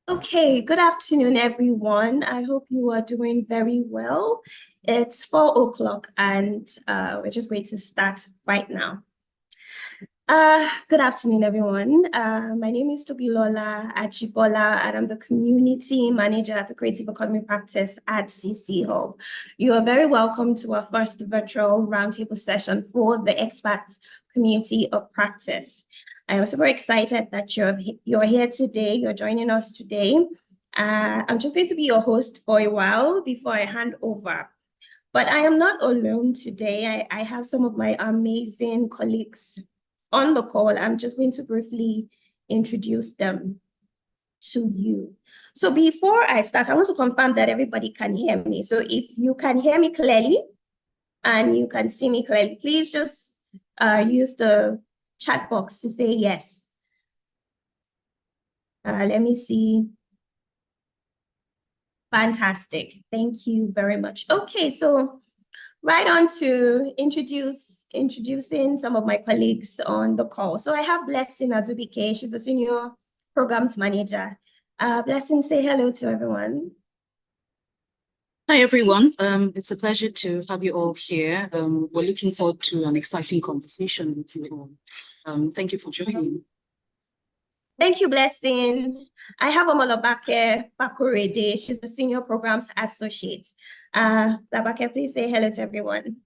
Okay, good afternoon, everyone. I hope you are doing very well. It's 4 o'clock and we're just going to start right now. Good afternoon, everyone. My name is Tobilola Ajibola, and I'm the Community Manager at the Creative Economy Practice at CC Hub. You are very welcome to our first virtual roundtable session for the expat community of practice. I am super excited that you're here today, you're joining us today. I'm just going to be your host for a while before I hand over. But I am not alone today. I have some of my amazing colleagues on the call. I'm just going to briefly introduce them to you. So before I start, I want to confirm that everybody can hear me. So if you can hear me clearly and you can see me clearly, please just use the chat box to say yes. Let me see. Fantastic. Thank you very much. Okay, so right on to introducing some of my colleagues on the call. So I have Blessing Azubike. She's a senior programs manager. Blessing, say hello to everyone. Hi, everyone. It's a pleasure to have you all here. We're looking forward to an exciting conversation with you all. Thank you for joining. Thank you, Blessing. I have Omolabake Bakurede. She's the Senior Programs Associate. Labake, please say hello to everyone.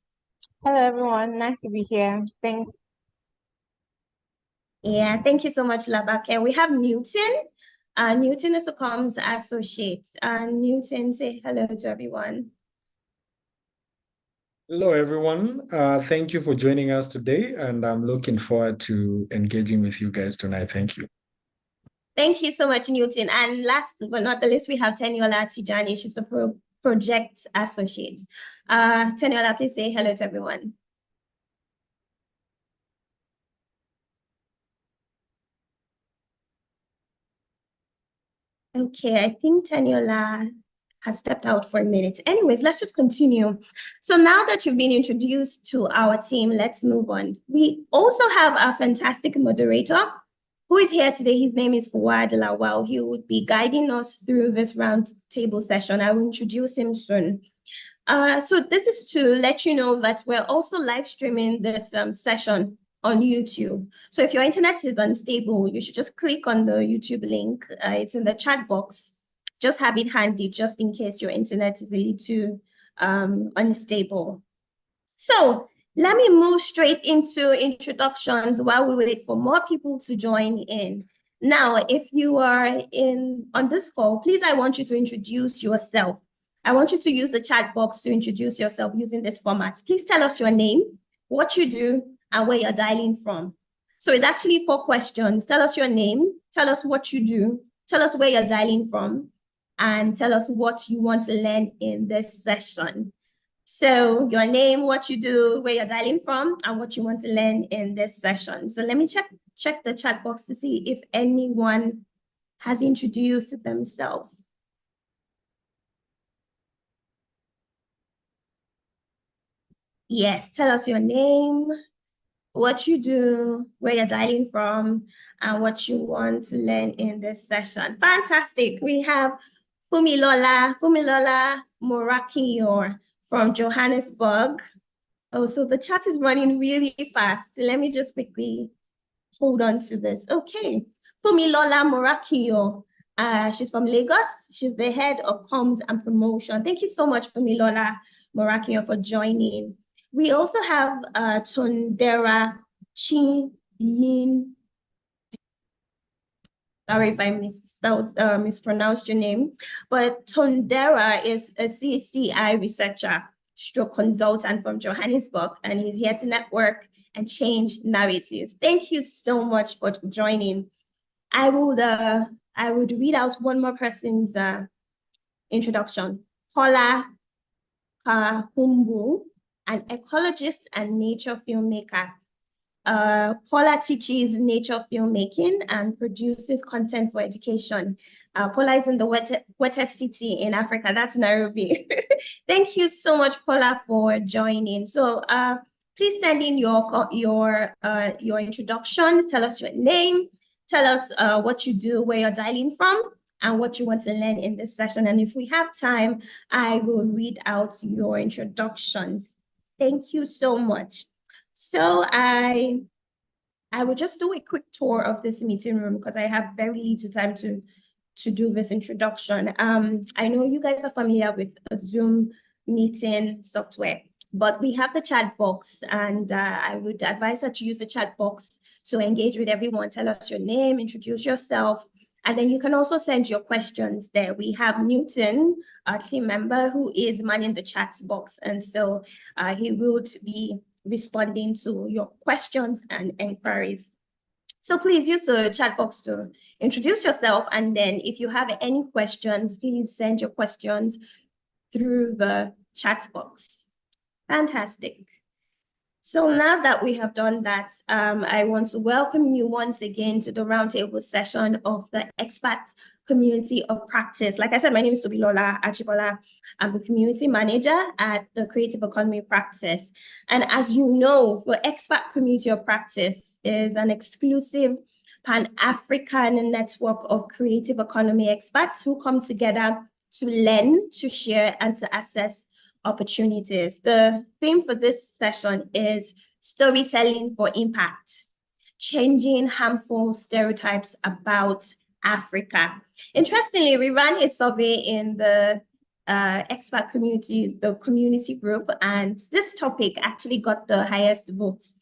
Hello, everyone. Nice to be here. Thanks. Yeah, thank you so much, Labake. We have Newton. Newton is a Comms Associate. Newton, say hello to everyone. Hello, everyone. Thank you for joining us today, and I'm looking forward to engaging with you guys tonight. Thank you. Thank you so much, Newton. And last but not the least, we have Teniola Tijani. She's the project associate. Teniola, please say hello to everyone. Okay, I think Teniola has stepped out for a minute. Anyways, let's just continue. So now that you've been introduced to our team, let's move on. We also have a fantastic moderator who is here today. His name is Fu'ad Lawal. He would be guiding us through this roundtable session. I will introduce him soon. So this is to let you know that we're also live streaming this session on YouTube. So if your internet is unstable, you should just click on the YouTube link. It's in the chat box. Just have it handy just in case your internet is a little unstable. So let me move straight into introductions while we wait for more people to join in. Now, if you are on this call, please, I want you to introduce yourself. I want you to use the chat box to introduce yourself using this format. Please tell us your name, what you do, and where you're dialing from. So it's actually 4 questions. Tell us your name, tell us what you do, tell us where you're dialing from, and tell us what you want to learn in this session. So your name, what you do, where you're dialing from, and what you want to learn in this session. So let me check the chat box to see if anyone has introduced themselves. Yes, tell us your name, what you do, where you're dialing from, and what you want to learn in this session. Fantastic. We have Fu'ad Lawal from Johannesburg. Oh, so the chat is running really fast. Let me just quickly hold on to this. Okay, Fu'ad Lawal, she's from Lagos. She's the head of comms and promotion. Thank you so much, Fu'ad Lawal, for joining. We also have Tondera Chin-Yin. Sorry if I mispronounced your name, but Tondera is a CCI researcher, stroke consultant from Johannesburg, and he's here to network and change narratives. Thank you so much for joining. I would read out one more person's introduction. Paula Kahumbu, an ecologist and nature filmmaker. Paula teaches nature filmmaking and produces content for education. Paula is in the wettest city in Africa, that's Nairobi. Thank you so much, Paula, for joining. So please send in your introductions. Tell us your name, tell us what you do, where you're dialing from, and what you want to learn in this session. And if we have time, I will read out your introductions. Thank you so much. So I will just do a quick tour of this meeting room because I have very little time to do this introduction. I know you guys are familiar with a Zoom meeting software, but we have the chat box, and I would advise that you use the chat box to engage with everyone. Tell us your name, introduce yourself, and then you can also send your questions there. We have Newton, our team member, who is manning the chat box, and so he will be responding to your questions and inquiries. So please use the chat box to introduce yourself, and then if you have any questions, please send your questions through the chat box. Fantastic. So now that we have done that, I want to welcome you once again to the roundtable session of the Expat Community of Practice. Like I said, my name is Tobilola Achibola. I'm the community manager at the Creative Economy Practice. And as you know, the Expat Community of Practice is an exclusive Pan-African network of creative economy expats who come together to learn, to share, and to assess opportunities. The theme for this session is storytelling for impact, changing harmful stereotypes about Africa. Interestingly, we ran a survey in the expat community, the community group, and this topic actually got the highest votes.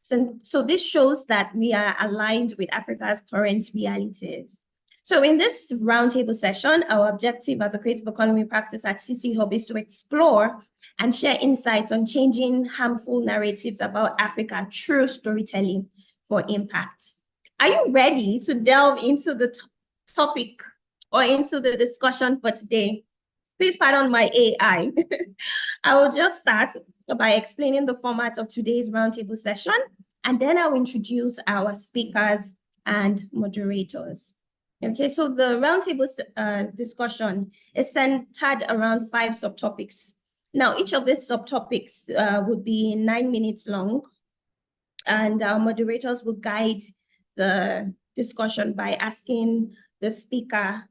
So this shows that we are aligned with Africa's current realities. So in this roundtable session, our objective at the Creative Economy Practice at CC Hub is to explore and share insights on changing harmful narratives about Africa through storytelling for impact. Are you ready to delve into the topic or into the discussion for today? Please pardon my AI. I will just start by explaining the format of today's roundtable session, and then I'll introduce our speakers and moderators. Okay, so the roundtable discussion is centered around 5 subtopics. Now, each of these subtopics would be 9 minutes long, and our moderators will guide the discussion by asking the speaker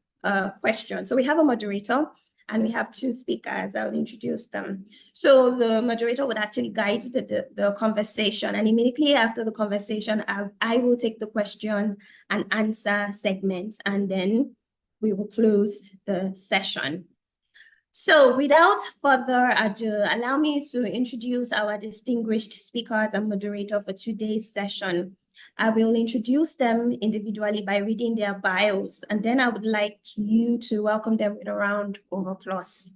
questions. So we have a moderator and we have 2 speakers. I'll introduce them. So the moderator would actually guide the conversation, and immediately after the conversation, I will take the question and answer segments, and then we will close the session. So without further ado, allow me to introduce our distinguished speakers and moderator for today's session. I will introduce them individually by reading their bios, and then I would like you to welcome them with a round of applause.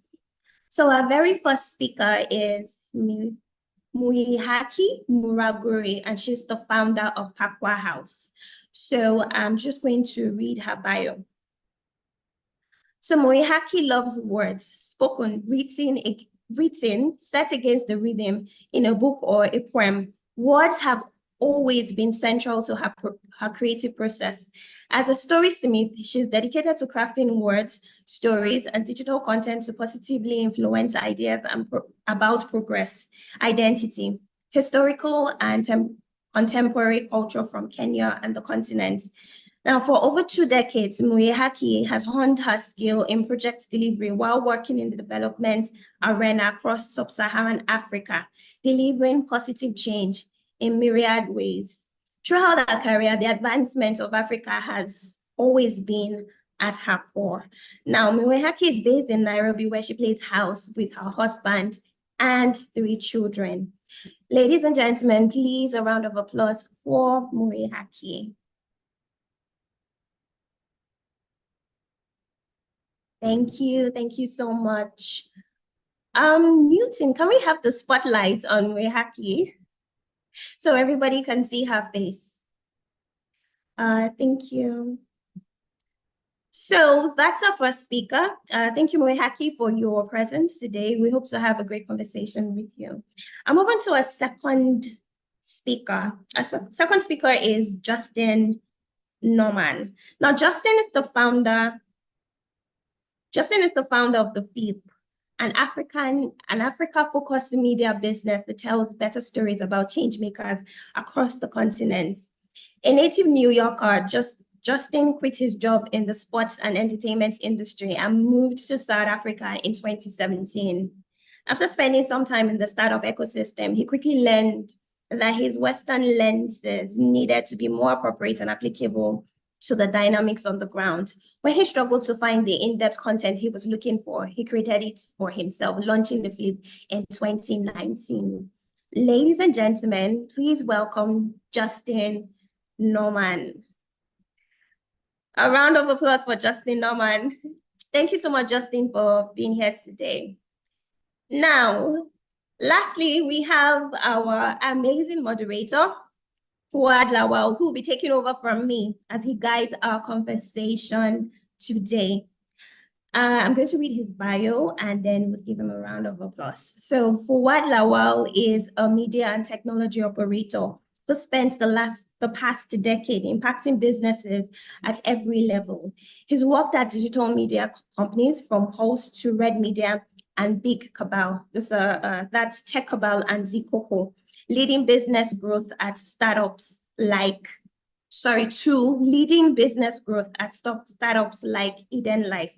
So our very first speaker is Mwihaki Muraguri, and she's the founder of Paukwa House. So I'm just going to read her bio. So Mwihaki loves words, spoken, written, set against the rhythm in a book or a poem. Words have always been central to her creative process. As a storysmith, she's dedicated to crafting words, stories, and digital content to positively influence ideas about progress, identity, historical and contemporary culture from Kenya and the continent. Now, for over 2 decades, Mwihaki has honed her skill in project delivery while working in the development arena across sub-Saharan Africa, delivering positive change in myriad ways. Throughout her career, the advancement of Africa has always been at her core. Now, Mwihaki is based in Nairobi, where she plays house with her husband and 3 children. Ladies and gentlemen, please a round of applause for Mwihaki. Thank you so much. Newton, can we have the spotlight on Mwihaki so everybody can see her face? Thank you. So that's our first speaker. Thank you, Mwihaki, for your presence today. We hope to have a great conversation with you. I'm moving to a second speaker. Our second speaker is Justin Norman. Now, Justin is the founder of the FEEP, an Africa-focused media business that tells better stories about changemakers across the continent. A native New Yorker, Justin quit his job in the sports and entertainment industry and moved to South Africa in 2017. After spending some time in the startup ecosystem, he quickly learned that his Western lenses needed to be more appropriate and applicable to the dynamics on the ground. When he struggled to find the in-depth content he was looking for, he created it for himself, launching the Flip in 2019. Ladies and gentlemen, please welcome Justin Norman. A round of applause for Justin Norman. Thank you so much, Justin, for being here today. Now, lastly, we have our amazing moderator, Fu'ad Lawal, who will be taking over from me as he guides our conversation today. I'm going to read his bio and then we'll give him a round of applause. So Fu'ad Lawal is a media and technology operator who spent the past decade impacting businesses at every level. He's worked at digital media companies from Pulse to Red Media and Big Cabal. That's Tech Cabal and Zcoco, leading business growth at startups like Eden Life.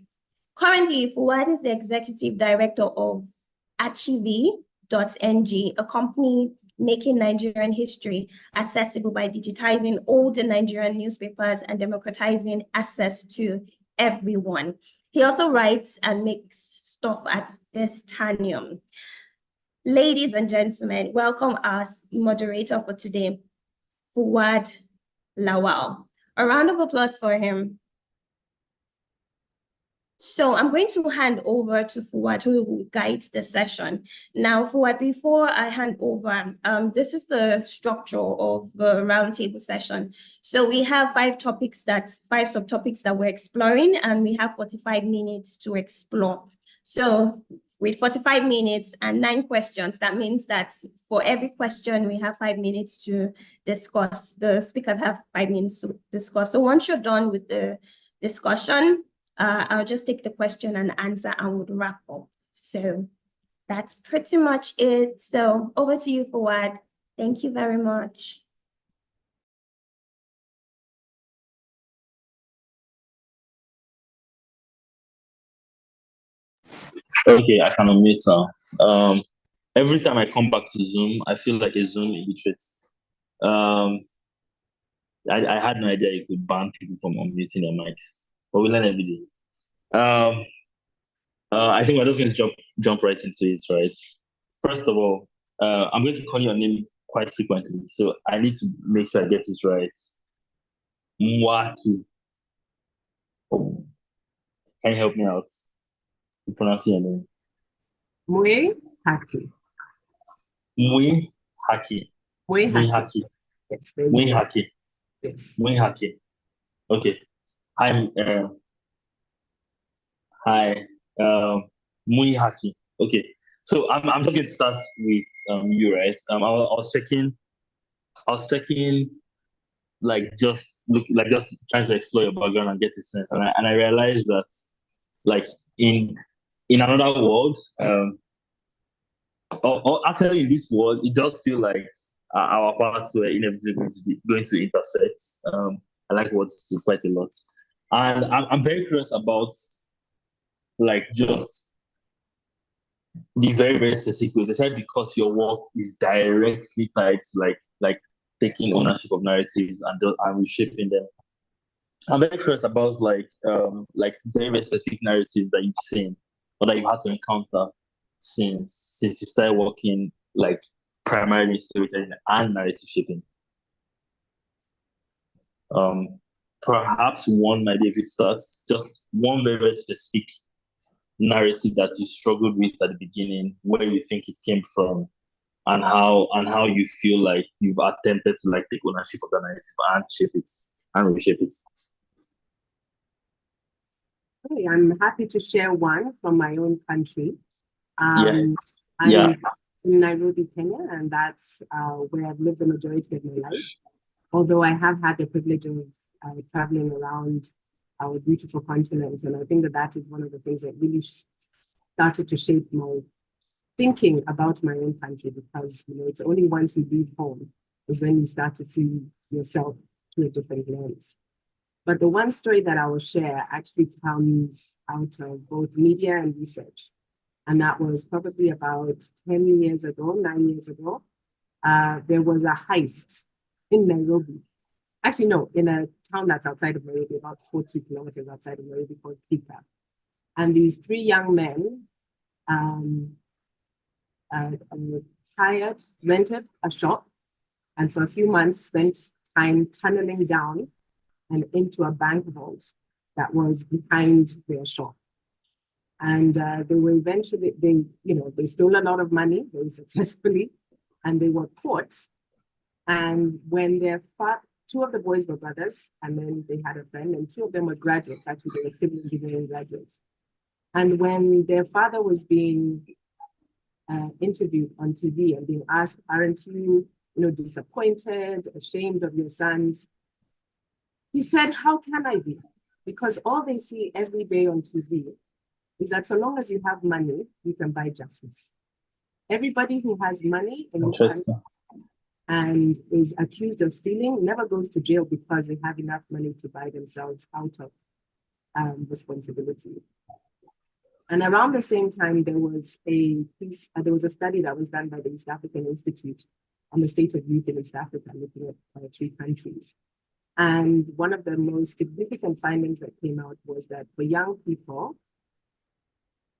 Currently, Fu'ad is the Executive Director of Archivi.ng, a company making Nigerian history accessible by digitizing old Nigerian newspapers and democratizing access to everyone. He also writes and makes stuff at Vestanium. Ladies and gentlemen, welcome our moderator for today, Fu'ad Lawal. A round of applause for him. So I'm going to hand over to Fu'ad, who will guide the session. Now, Fu'ad, before I hand over, this is the structure of the roundtable session. So we have five subtopics that we're exploring, and we have 45 minutes to explore. So with 45 minutes and 9 questions, that means that for every question, we have 5 minutes to discuss. The speakers have 5 minutes to discuss. So once you're done with the discussion, I'll just take the question and answer and we'll wrap up. So that's pretty much it. So over to you, Fu'ad. Thank you very much. Okay, I can unmute now. Every time I come back to Zoom, I feel like a Zoom illiterate. I had no idea you could ban people from unmuting their mics, but we learn every day. I think we're just going to jump right into it, right? First of all, I'm going to call your name quite frequently, so I need to make sure I get it right. Mwihaki. Oh, can you help me out? You pronounce your name. Mwihaki. Mwihaki. Mwihaki. Yes. Mwihaki. Yes. Mwihaki. Okay. Hi. Mwihaki. Okay. So I'm just going to start with you, right? I was checking, just trying to explore your background and get the sense, and I realized that, like, in another world, or actually in this world, it does feel like our paths were inevitably going to intersect. I like words too quite a lot, and I'm very curious about, like, just the very, very specific ways, especially because your work is directly tied to like taking ownership of narratives and reshaping them. I'm very curious about like very, very specific narratives that you've seen or that you had to encounter since you started working, like, primarily storytelling and narrative shaping. Perhaps one might be a good start. Just one very, very specific narrative that you struggled with at the beginning, where you think it came from, and how you feel like you've attempted to, like, take ownership of the narrative and shape it and reshape it. Okay, I'm happy to share one from my own country. Yeah. I'm in Nairobi, Kenya, and that's where I've lived the majority of my life. Although I have had the privilege of traveling around our beautiful continent, and I think that is one of the things that really started to shape my thinking about my own country, because, you know, it's only once you leave home is when you start to see yourself through a different lens. But the one story that I will share actually comes out of both media and research. And that was probably about 10 years ago, 9 years ago. There was a heist in Nairobi. Actually, no, in a town that's outside of Nairobi, about 40 kilometers outside of Nairobi, called Thika. And these three young men rented a shop, and for a few months spent time tunneling down and into a bank vault that was behind their shop. And they were eventually, they stole a lot of money very successfully, and they were caught. And when two of the boys were brothers, and then they had a friend, and two of them were graduates. Actually, they were civil engineering graduates. And when their father was being interviewed on TV and being asked, aren't you, disappointed, ashamed of your sons? He said, how can I be? Because all they see every day on TV is that so long as you have money, you can buy justice. Everybody who has money in this country and is accused of stealing never goes to jail because they have enough money to buy themselves out of responsibility. And around the same time, there was a study that was done by the East African Institute on the state of youth in East Africa, looking at 3 countries. And one of the most significant findings that came out was that for young people,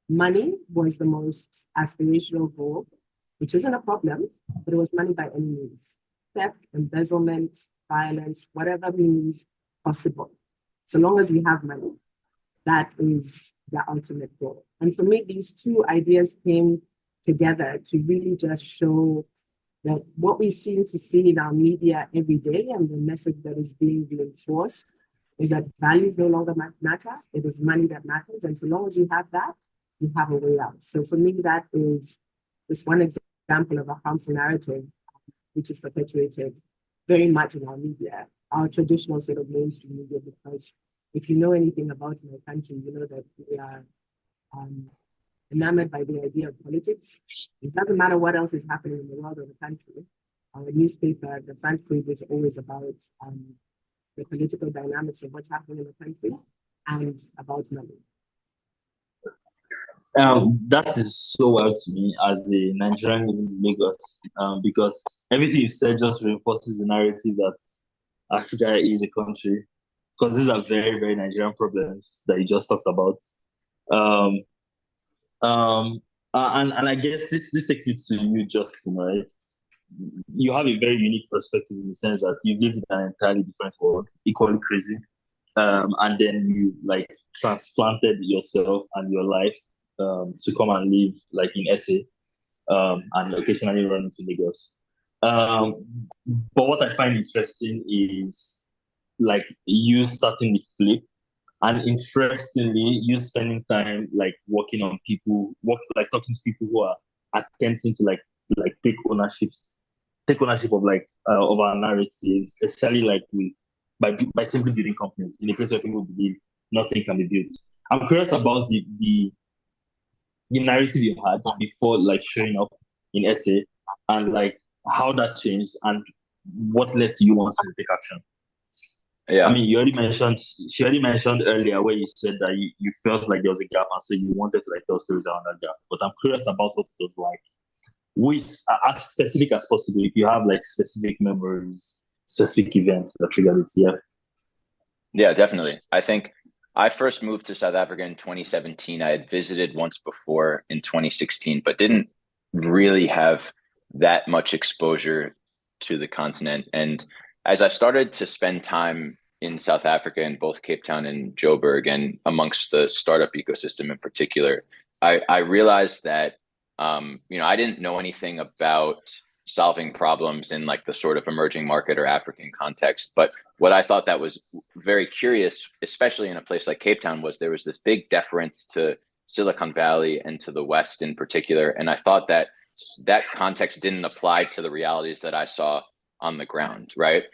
money was the most aspirational goal, which isn't a problem, but it was money by any means. Theft, embezzlement, violence, whatever means possible. So long as you have money, that is the ultimate goal. And for me, these two ideas came together to really just show that what we seem to see in our media every day and the message that is being reinforced is that values no longer matter. It is money that matters. And so long as you have that, you have a way out. So for me, that is just one example of a harmful narrative, which is perpetuated very much in our media, our traditional sort of mainstream media, because if you know anything about my country, you know that we are enamored by the idea of politics. It doesn't matter what else is happening in the world or the country. Our newspaper, the front page is always about the political dynamics of what's happening in the country and about money. That is so wild to me as a Nigerian living in Lagos, because everything you said just reinforces the narrative that Africa is a country, because these are very, very Nigerian problems that you just talked about. And I guess this takes me to you, Justin, right? You have a very unique perspective in the sense that you lived in an entirely different world, equally crazy, and then you transplanted yourself and your life to come and live in SA, and occasionally run into Lagos. But what I find interesting is you starting with Flip, and interestingly, you spending time working on people, talking to people who are attempting to take ownership of our narratives, especially by simply building companies in a place where people believe nothing can be built. I'm curious about the narrative you had before showing up in SA, and how that changed and what led to you wanting to take action. Yeah. I mean, she already mentioned earlier where you said that you felt like there was a gap, and so you wanted to tell stories around that gap. But I'm curious about what it was like, with as specific as possible. If you have specific memories, specific events that triggered it, yeah. Yeah, definitely. I think I first moved to South Africa in 2017. I had visited once before in 2016, but didn't really have that much exposure to the continent. And as I started to spend time in South Africa, in both Cape Town and Joburg, and amongst the startup ecosystem in particular, I realized that I didn't know anything about solving problems in the sort of emerging market or African context. But what I thought that was very curious, especially in a place like Cape Town, was there was this big deference to Silicon Valley and to the West in particular. And I thought that context didn't apply to the realities that I saw on the ground, right?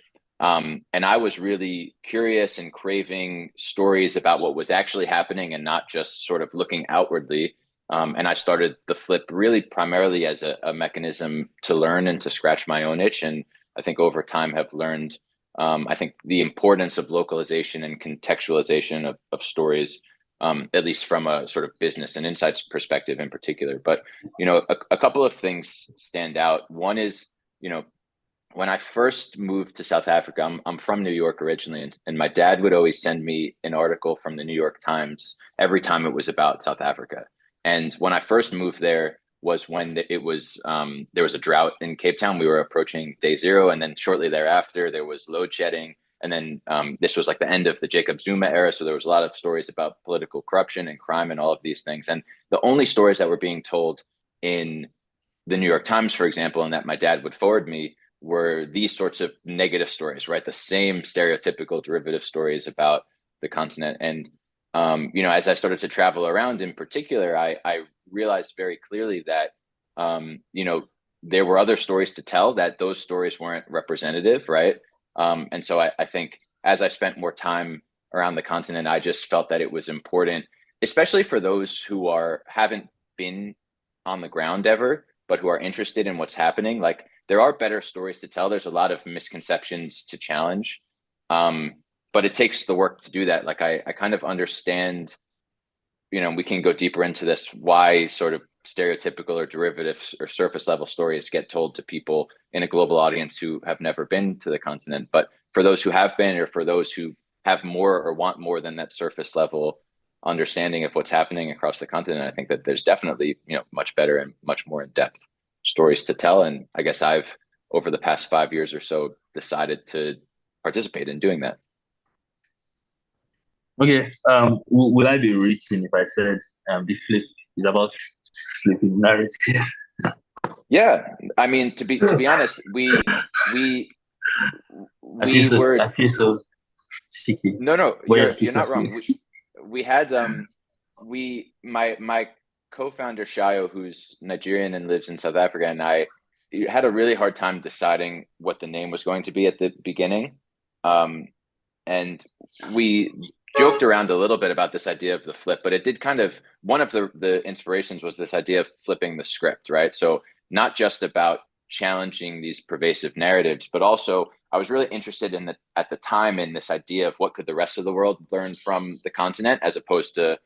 And I was really curious and craving stories about what was actually happening and not just sort of looking outwardly. And I started the Flip really primarily as a mechanism to learn and to scratch my own itch. And I think over time have learned I think the importance of localization and contextualization of stories, at least from a sort of business and insights perspective in particular. But, a couple of things stand out. One is, when I first moved to South Africa, I'm from New York originally, and my dad would always send me an article from the New York Times every time it was about South Africa. And when I first moved there was when it was there was a drought in Cape Town. We were approaching day 0, and then shortly thereafter there was load shedding. And then this was like the end of the Jacob Zuma era, so there was a lot of stories about political corruption and crime and all of these things. And the only stories that were being told in the New York Times, for example, and that my dad would forward me, were these sorts of negative stories, right? The same stereotypical derivative stories about the continent. And, as I started to travel around in particular, I realized very clearly that, there were other stories to tell, that those stories weren't representative, right? And so I think as I spent more time around the continent, I just felt that it was important, especially for those who haven't been on the ground ever, but who are interested in what's happening. Like, there are better stories to tell. There's a lot of misconceptions to challenge, but it takes the work to do that. Like, I kind of understand, we can go deeper into this, why sort of stereotypical or derivative or surface level stories get told to people in a global audience who have never been to the continent. But for those who have been, or for those who have more or want more than that surface level understanding of what's happening across the continent, I think that there's definitely, much better and much more in-depth stories to tell. And I guess I've, over the past 5 years or so, decided to participate in doing that. Okay. Will I be reaching if I said the flip is about flipping narrative? Yeah, I mean, to be honest, I feel so cheeky. No, you're not wrong. We had my co-founder Shayo, who's Nigerian and lives in South Africa, and I had a really hard time deciding what the name was going to be at the beginning, and we joked around a little bit about this idea of the flip, but it did kind of, one of the inspirations was this idea of flipping the script, right? So not just about challenging these pervasive narratives, but also I was really interested in at the time in this idea of what could the rest of the world learn from the continent, as opposed to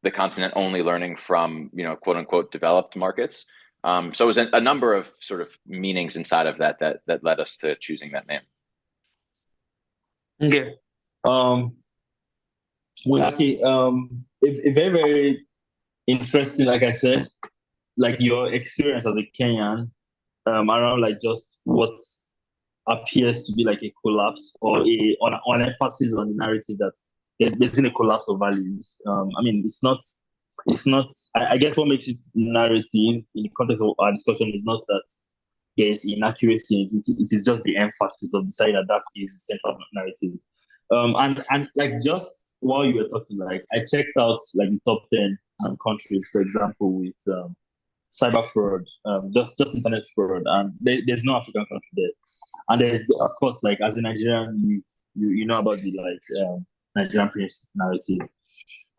the continent only learning from, quote unquote, developed markets. So it was a number of sort of meanings inside of that led us to choosing that name. Okay. Mwihaki, a very, very interesting, like I said, like your experience as a Kenyan, around like just what appears to be like a collapse or on emphasis on the narrative that there's been a collapse of values. I mean, it's not, I guess what makes it narrative in the context of our discussion is not that there's inaccuracy. It is just the emphasis of deciding that is the central narrative. And like, just while you were talking, like I checked out like the top 10 countries, for example, with cyber fraud, just internet fraud, and there's no African country there. And there's, of course, like as a Nigerian, you know about the like Nigerian prince narrative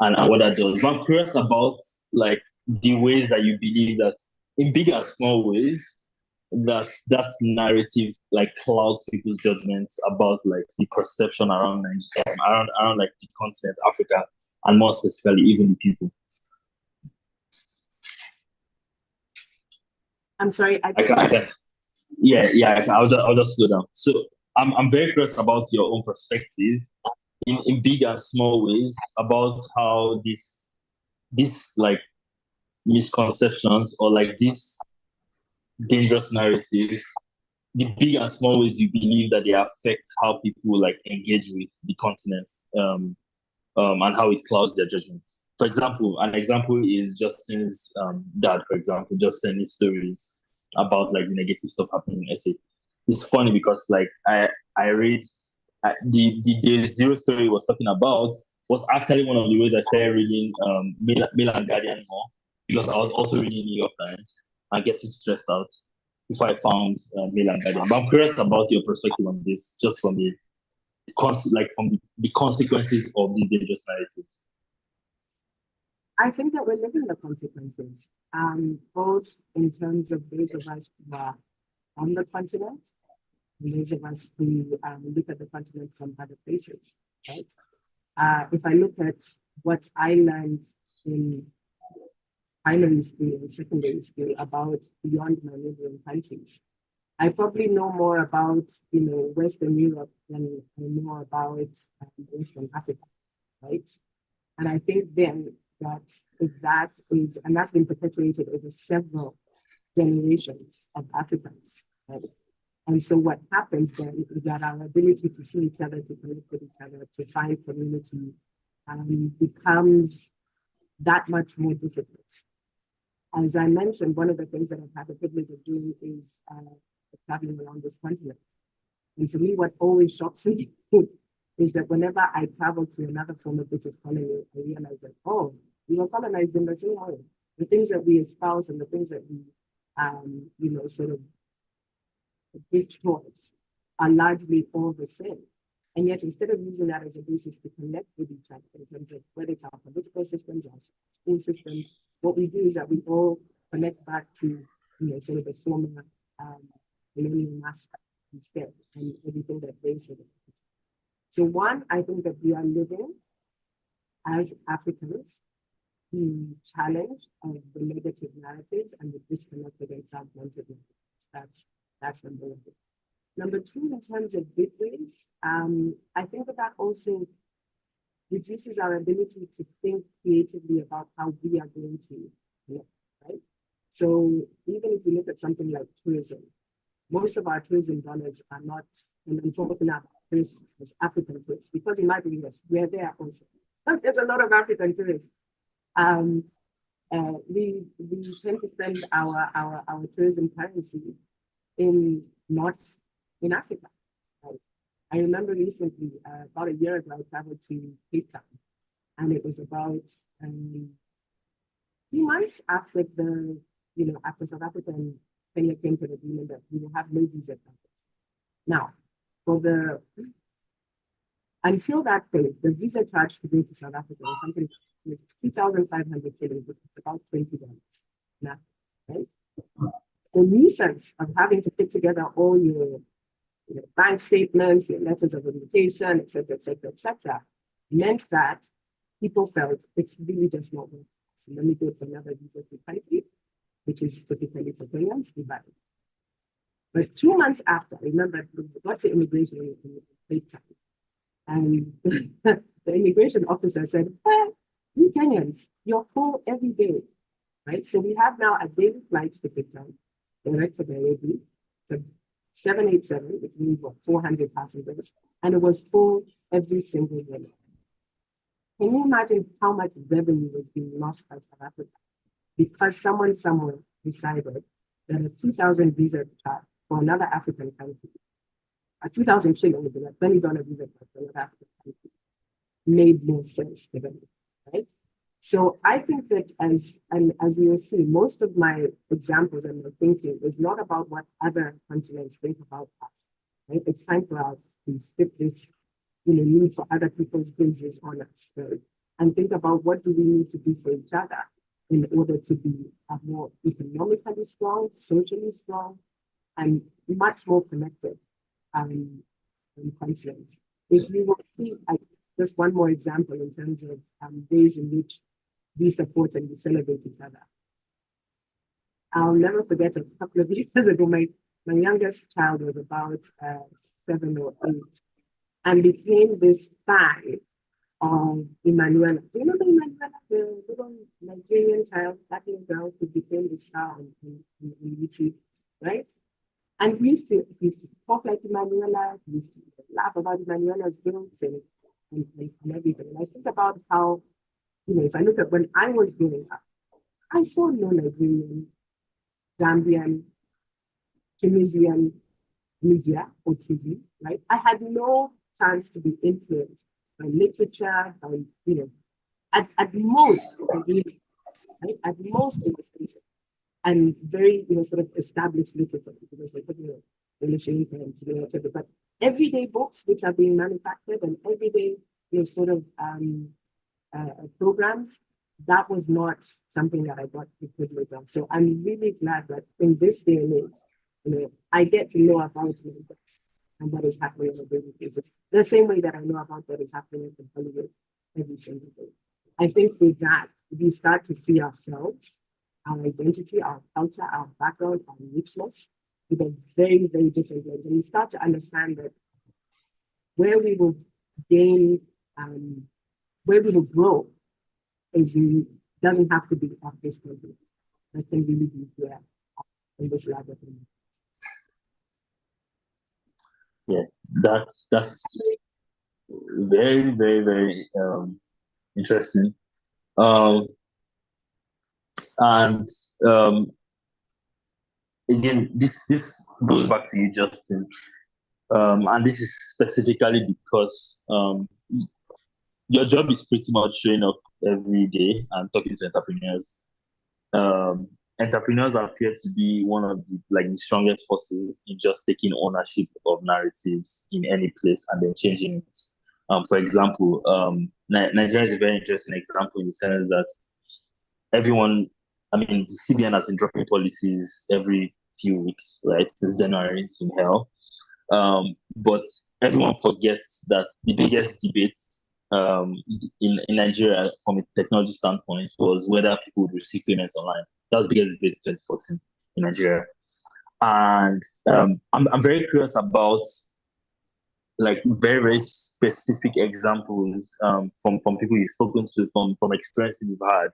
and what that does. But I'm curious about like the ways that you believe that in big and small ways that narrative like clouds people's judgments about like the perception around Nigeria, around like the continent, Africa, and more specifically even the people. I'm sorry. I can. Yeah. I'll just slow down. So I'm very curious about your own perspective in big and small ways about how this like misconceptions or like this dangerous narratives, the big and small ways you believe that they affect how people like engage with the continent, and how it clouds their judgments. For example, an example is Justin's dad, for example, just sending stories about like the negative stuff happening in SA. It's funny because like I read the Day Zero story was talking about was actually one of the ways I started reading Mail and Guardian more, because I was also reading New York Times and getting stressed out before I found Mail and Guardian. But I'm curious about your perspective on this, just from the consequences of these dangerous narratives. I think that we're living the consequences, both in terms of those of us who are on the continent, those of us who look at the continent from other places, right? If I look at what I learned in primary school and secondary school about beyond my neighboring countries, I probably know more about, Western Europe than I know about Western Africa, right? And I think then that if that is, and that's been perpetuated over several generations of Africans, right? And so what happens then is that our ability to see each other, to connect with each other, to find community becomes that much more difficult. As I mentioned, one of the things that I've had the privilege of doing is traveling around this continent. And to me, what always shocks me is that whenever I travel to another former British colony, I realize that, oh, we were colonized in the same way. The things that we espouse and the things that we, sort of drift towards are largely all the same. And yet, instead of using that as a basis to connect with each other in terms of whether it's our political systems, our school systems, what we do is that we all connect back to, sort of the former colonial master instead, and everything that they sort of. So one, I think that we are living as Africans the challenge of the negative narratives and the disconnected and fragmented narratives. That's number one. Number two, in terms of big ways, I think that also reduces our ability to think creatively about how we are going to connect, right? So even if you look at something like tourism, most of our tourism dollars are not, and I'm talking about tourists as African tourists, because in my US, we're there also. But there's a lot of African tourists. We tend to spend our tourism currency not in Africa. Right? I remember recently, about a year ago, I traveled to Cape Town, and it was about 3 months after after South Africa and Kenya came to the agreement that we will have no visa coverage. Now, until that phase, the visa charge to go to South Africa was something like 2,500 shillings, which is about $20 now, right? The nuisance of having to put together all your bank statements, your letters of invitation, et cetera, meant that people felt it's really just not worth it. So let me go to another visa-free country, which is typically for Kenyans, we buy it. But 2 months after, I remember we got to immigration in Cape Town, and the immigration officer said, well, you Kenyans, you're full every day, right? So we have now a daily flight to Cape Town, direct to Nairobi, so 787, which means 400 passengers, and it was full every single day. Can you imagine how much revenue was being lost by South Africa because someone somewhere decided that a 2,000 visa charge for another African country, a 2,000 shilling would be like $20 visa charge for another African country, made more sense to them, right? So I think that as you will see, most of my examples and my thinking is not about what other continents think about us, right? It's time for us to strip this need for other people's business on us, right? And think about what do we need to do for each other in order to be a more economically strong, socially strong, and much more connected continent. If you will see, just one more example in terms of ways in which we support and we celebrate each other. I'll never forget a couple of years ago, my youngest child was about 7 or 8 and became this fan of Emmanuela. Do you remember Emmanuela, the little Nigerian child, that little girl who became the star on YouTube, right? And he used to talk like Emmanuela, he used to laugh about Emmanuela's jokes and everything. And I think about how, if I look at when I was growing up, I saw no Nigerian, Gambian, Tunisian media or TV, right? I had no chance to be influenced by literature, by, at most, right? At most in the space. And very, sort of established literature, because we're talking about reshaping and whatever, but everyday books which are being manufactured and everyday, sort of programs, that was not something that I got the privilege of. So I'm really glad that in this day and age, I get to know about and that is happening on a daily basis. The same way that I know about what is happening in Hollywood every single day. I think with that, we start to see ourselves, our identity, our culture, our background, our richness with a very, very different lens. And we start to understand that where we will gain, where we will grow doesn't have to be off this continent. That can really be here in this larger thing. Yeah, that's very, very, very interesting. And again, this goes back to you, Justin. And this is specifically because your job is pretty much showing up every day and talking to entrepreneurs. Entrepreneurs appear to be one of the strongest forces in just taking ownership of narratives in any place and then changing it. For example, Nigeria is a very interesting example in the sense that everyone, the CBN has been dropping policies every few weeks, right? Since January, it's been hell. But everyone forgets that the biggest debate in Nigeria from a technology standpoint was whether people would receive payments online. That was the biggest debate in 2014 in Nigeria. And I'm very curious about very, very specific examples from people you've spoken to, from experiences you've had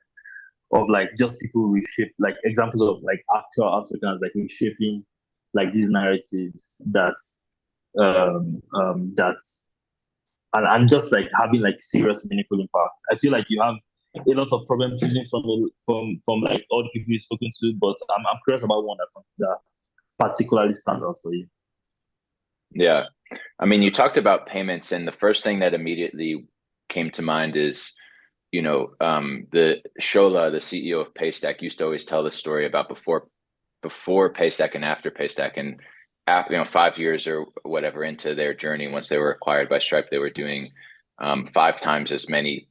of just people reshape, examples of actual Africans reshaping these narratives that and just having serious meaningful impact. I feel you have a lot of problems choosing from all the people you've spoken to, but I'm curious about one that particularly stands out for you. Yeah, you talked about payments, and the first thing that immediately came to mind is, the Shola, the CEO of Paystack, used to always tell the story about before Paystack and after Paystack, and 5 years or whatever into their journey, once they were acquired by Stripe, they were doing 5 times as many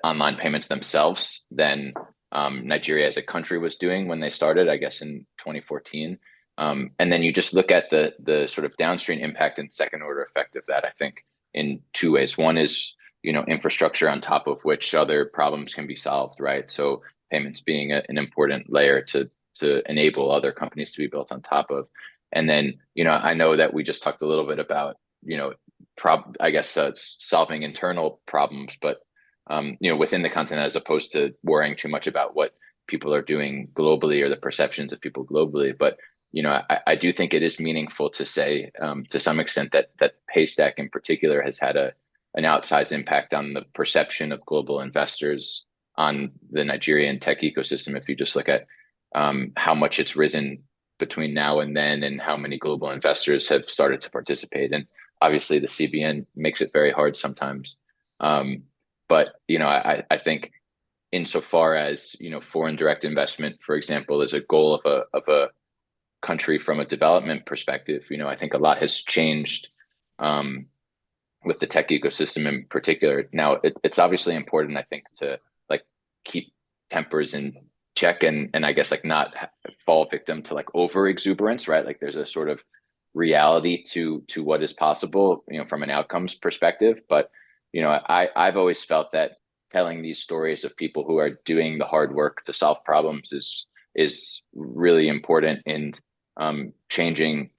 online payments themselves than Nigeria as a country was doing when they started, I guess in 2014. And then you just look at the sort of downstream impact and second order effect of that, I think, in 2 ways. One is, infrastructure on top of which other problems can be solved, right? So payments being an important layer to enable other companies to be built on top of. And then, I know that we just talked a little bit about, solving internal problems, but, within the continent, as opposed to worrying too much about what people are doing globally or the perceptions of people globally. But, I do think it is meaningful to say, to some extent, that Paystack in particular has had an outsized impact on the perception of global investors on the Nigerian tech ecosystem. If you just look at how much it's risen between now and then, and how many global investors have started to participate. And obviously the CBN makes it very hard sometimes. But, I think insofar as, foreign direct investment, for example, is a goal of a country from a development perspective, I think a lot has changed with the tech ecosystem in particular. Now, it's obviously important, I think, to keep tempers in check and I guess not fall victim to over exuberance, right? There's a sort of reality to what is possible, from an outcomes perspective. But, I've always felt that telling these stories of people who are doing the hard work to solve problems is really important in changing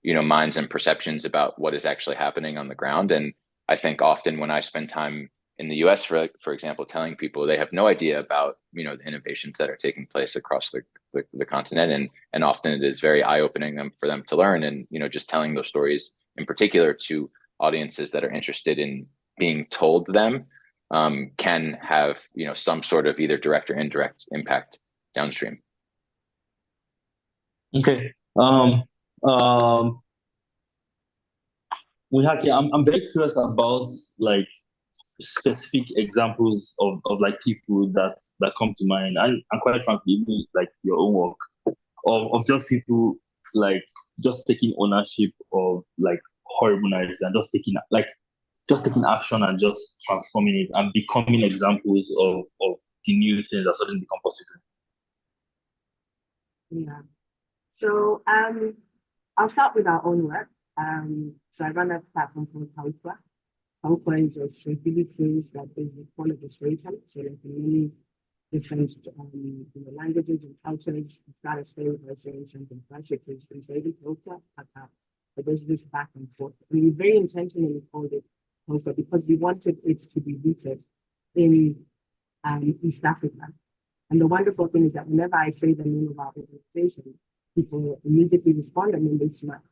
minds and perceptions about what is actually happening on the ground. And I think often when I spend time in the US, for example, telling people, they have no idea about, the innovations that are taking place across the continent. And often it is very eye-opening for them to learn. And, just telling those stories in particular to audiences that are interested in being told them can have, some sort of either direct or indirect impact downstream. Okay. Mwihaki, I'm very curious about specific examples of people that come to mind, and quite frankly, even your own work of just people just taking ownership of horrible narratives and just taking action and just transforming it and becoming examples of the new things that suddenly become possible. Yeah. So I'll start with our own work. So I run a platform called Paukwa. Paukwa is a Swahili phrase that is the call of the storyteller. So like in many different languages and cultures, you start a story by saying something first. It is in Swahili Paukwa, but there's this back and forth. And we very intentionally called it Paukwa because we wanted it to be rooted in East Africa. And the wonderful thing is that whenever I say the name of our organization, people immediately respond and then they smile.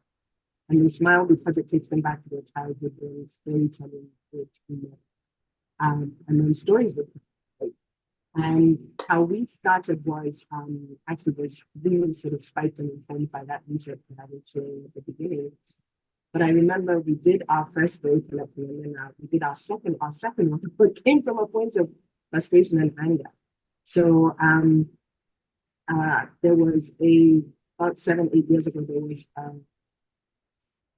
And they smile because it takes them back to their childhood, their storytelling, and then stories with them. And how we started was actually was really sort of spiked and informed by that research that I was sharing at the beginning. But I remember we did our first story collection and then we did our second one, but came from a point of frustration and anger. So there was about 7-8 years ago, there was a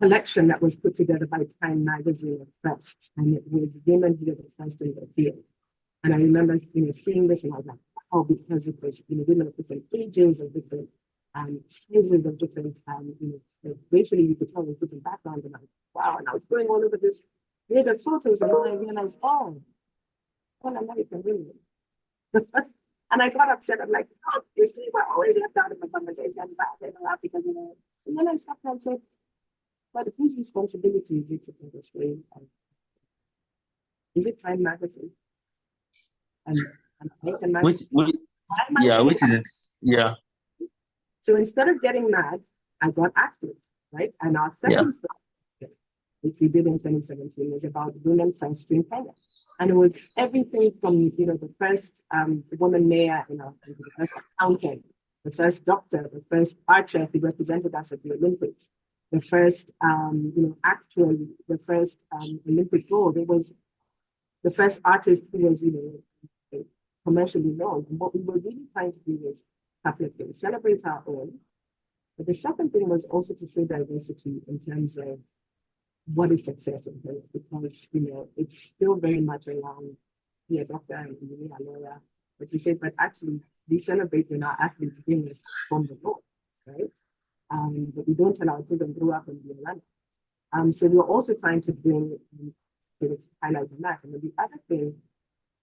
collection that was put together by Time Magazine of firsts, and it was women who were the first in their field. And I remember, seeing this, and I was like, wow, because it was, women of different ages, of different sizes, of different, racially, you could tell with different backgrounds, and I was, wow, and I was going all over this, the photos, and I realized, oh, all American women. And I got upset. I'm like, oh, you see, we're always left out of the conversation about Africa, And then I stopped and said, but whose responsibility is it to think this way? Is it Time Magazine? And American Magazine? Which is it? Yeah. So instead of getting mad, I got active, right? And our second story, which we did in 2017, was about women first in Kenya. And it was everything from, the first woman mayor, the first accountant, the first doctor, the first archer who represented us at the Olympics, the first, actually, the first Olympic gold. It was the first artist who was, commercially known. And what we were really trying to do was a couple of things: celebrate our own. But the second thing was also to show diversity in terms of what is success in Kenya, because it's still very much around a doctor and a lawyer. But we say, but actually we celebrate when our athletes bring us from the north, right? But we don't tell our children grow up in the land. So we're also trying to bring sort of highlight on that. And then the other thing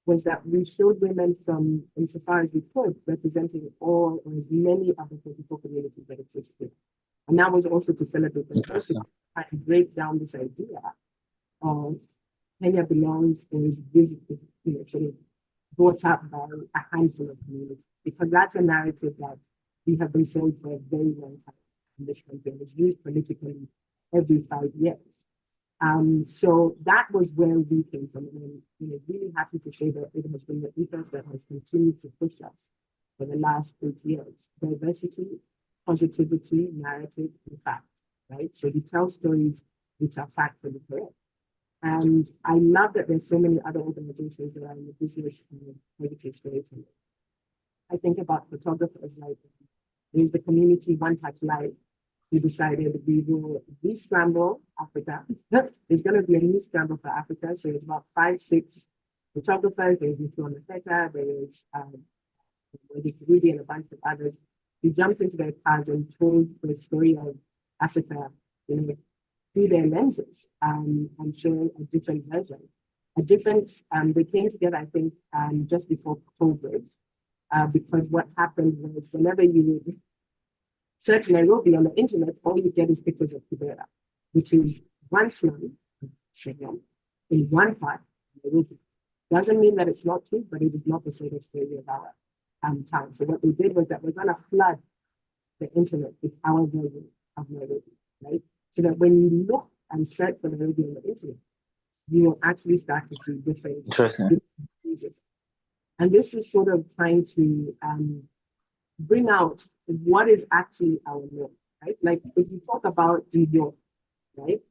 was that we showed women from, insofar as we could, representing all or as many of the 44 communities that exist here. And that was also to celebrate them. And break down this idea of Kenya belongs or is visited, sort of brought up by a handful of communities, because that's a narrative that we have been sold for a very long time in this country and is used politically every 5 years. So that was where we came from, and really happy to say that it has been the ethos that has continued to push us for the last 8 years: diversity, positivity, narrative, and fact. Right? So we tell stories which are factually correct. And I love that there's so many other organizations that are in the business of positive storytelling. I think about photographers, like there's the community One Touch Live. We decided we will re-scramble Africa. There's going to be a new scramble for Africa. So it's about 5-6 photographers. There's Mutula Mafeta, there's Rudy and a bunch of others. We jumped into their cars and told the story of Africa, through their lenses, and showing a different version. They came together, I think, just before COVID, because what happened was whenever you would search Nairobi on the internet, all you get is pictures of Kibera, which is one slum, in one part of Nairobi. Doesn't mean that it's not true, but it is not the same story of our town. So what we did was that we're going to flood the internet with our version of Nairobi, right? So that when you look and search for Nairobi on the internet, you will actually start to see different music. And this is sort of trying to bring out what is actually our norm, right? Like if you talk about New York, right?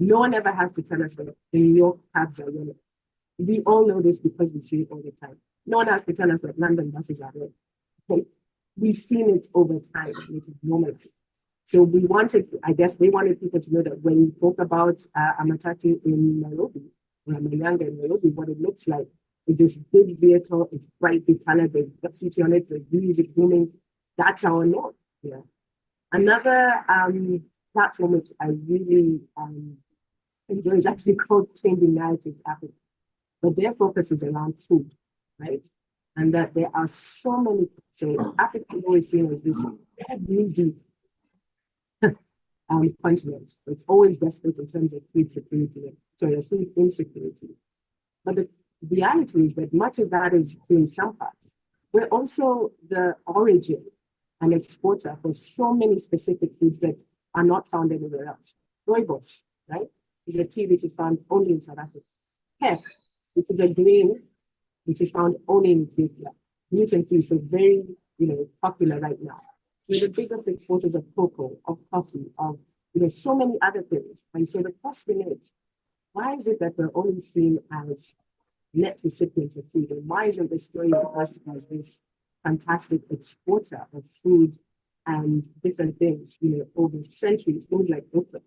No one ever has to tell us that the New York cabs are yellow. We all know this because we see it all the time. No one has to tell us that London buses are red. Okay? We've seen it over time, and it is normalized. So we wanted, I guess they wanted people to know that when you talk about a matatu in Nairobi, or a Manyanga in Nairobi, what it looks like is this big vehicle, it's brightly colored, there's graffiti on it, there's music booming. That's our norm. Yeah. Another platform which I really enjoy is actually called Changing Narratives Africa, but their focus is around food, right? And that there are so many, so Africa is always seen as this greedy continent. It's always desperate in terms of food security, food insecurity. But the reality is that much as that is true in some parts, we're also the origin and exporter for so many specific foods that are not found anywhere else. Rooibos, right, is a tea which is found only in South Africa. Hemp, which is a grain which is found only in Ethiopia. Gluten-free, so very, popular right now. We're the biggest exporters of cocoa, of coffee, of, so many other things. And so the question is, why is it that we're only seen as net recipients of food? And why isn't the story of us as this fantastic exporter of food and different things, over centuries, things like okra?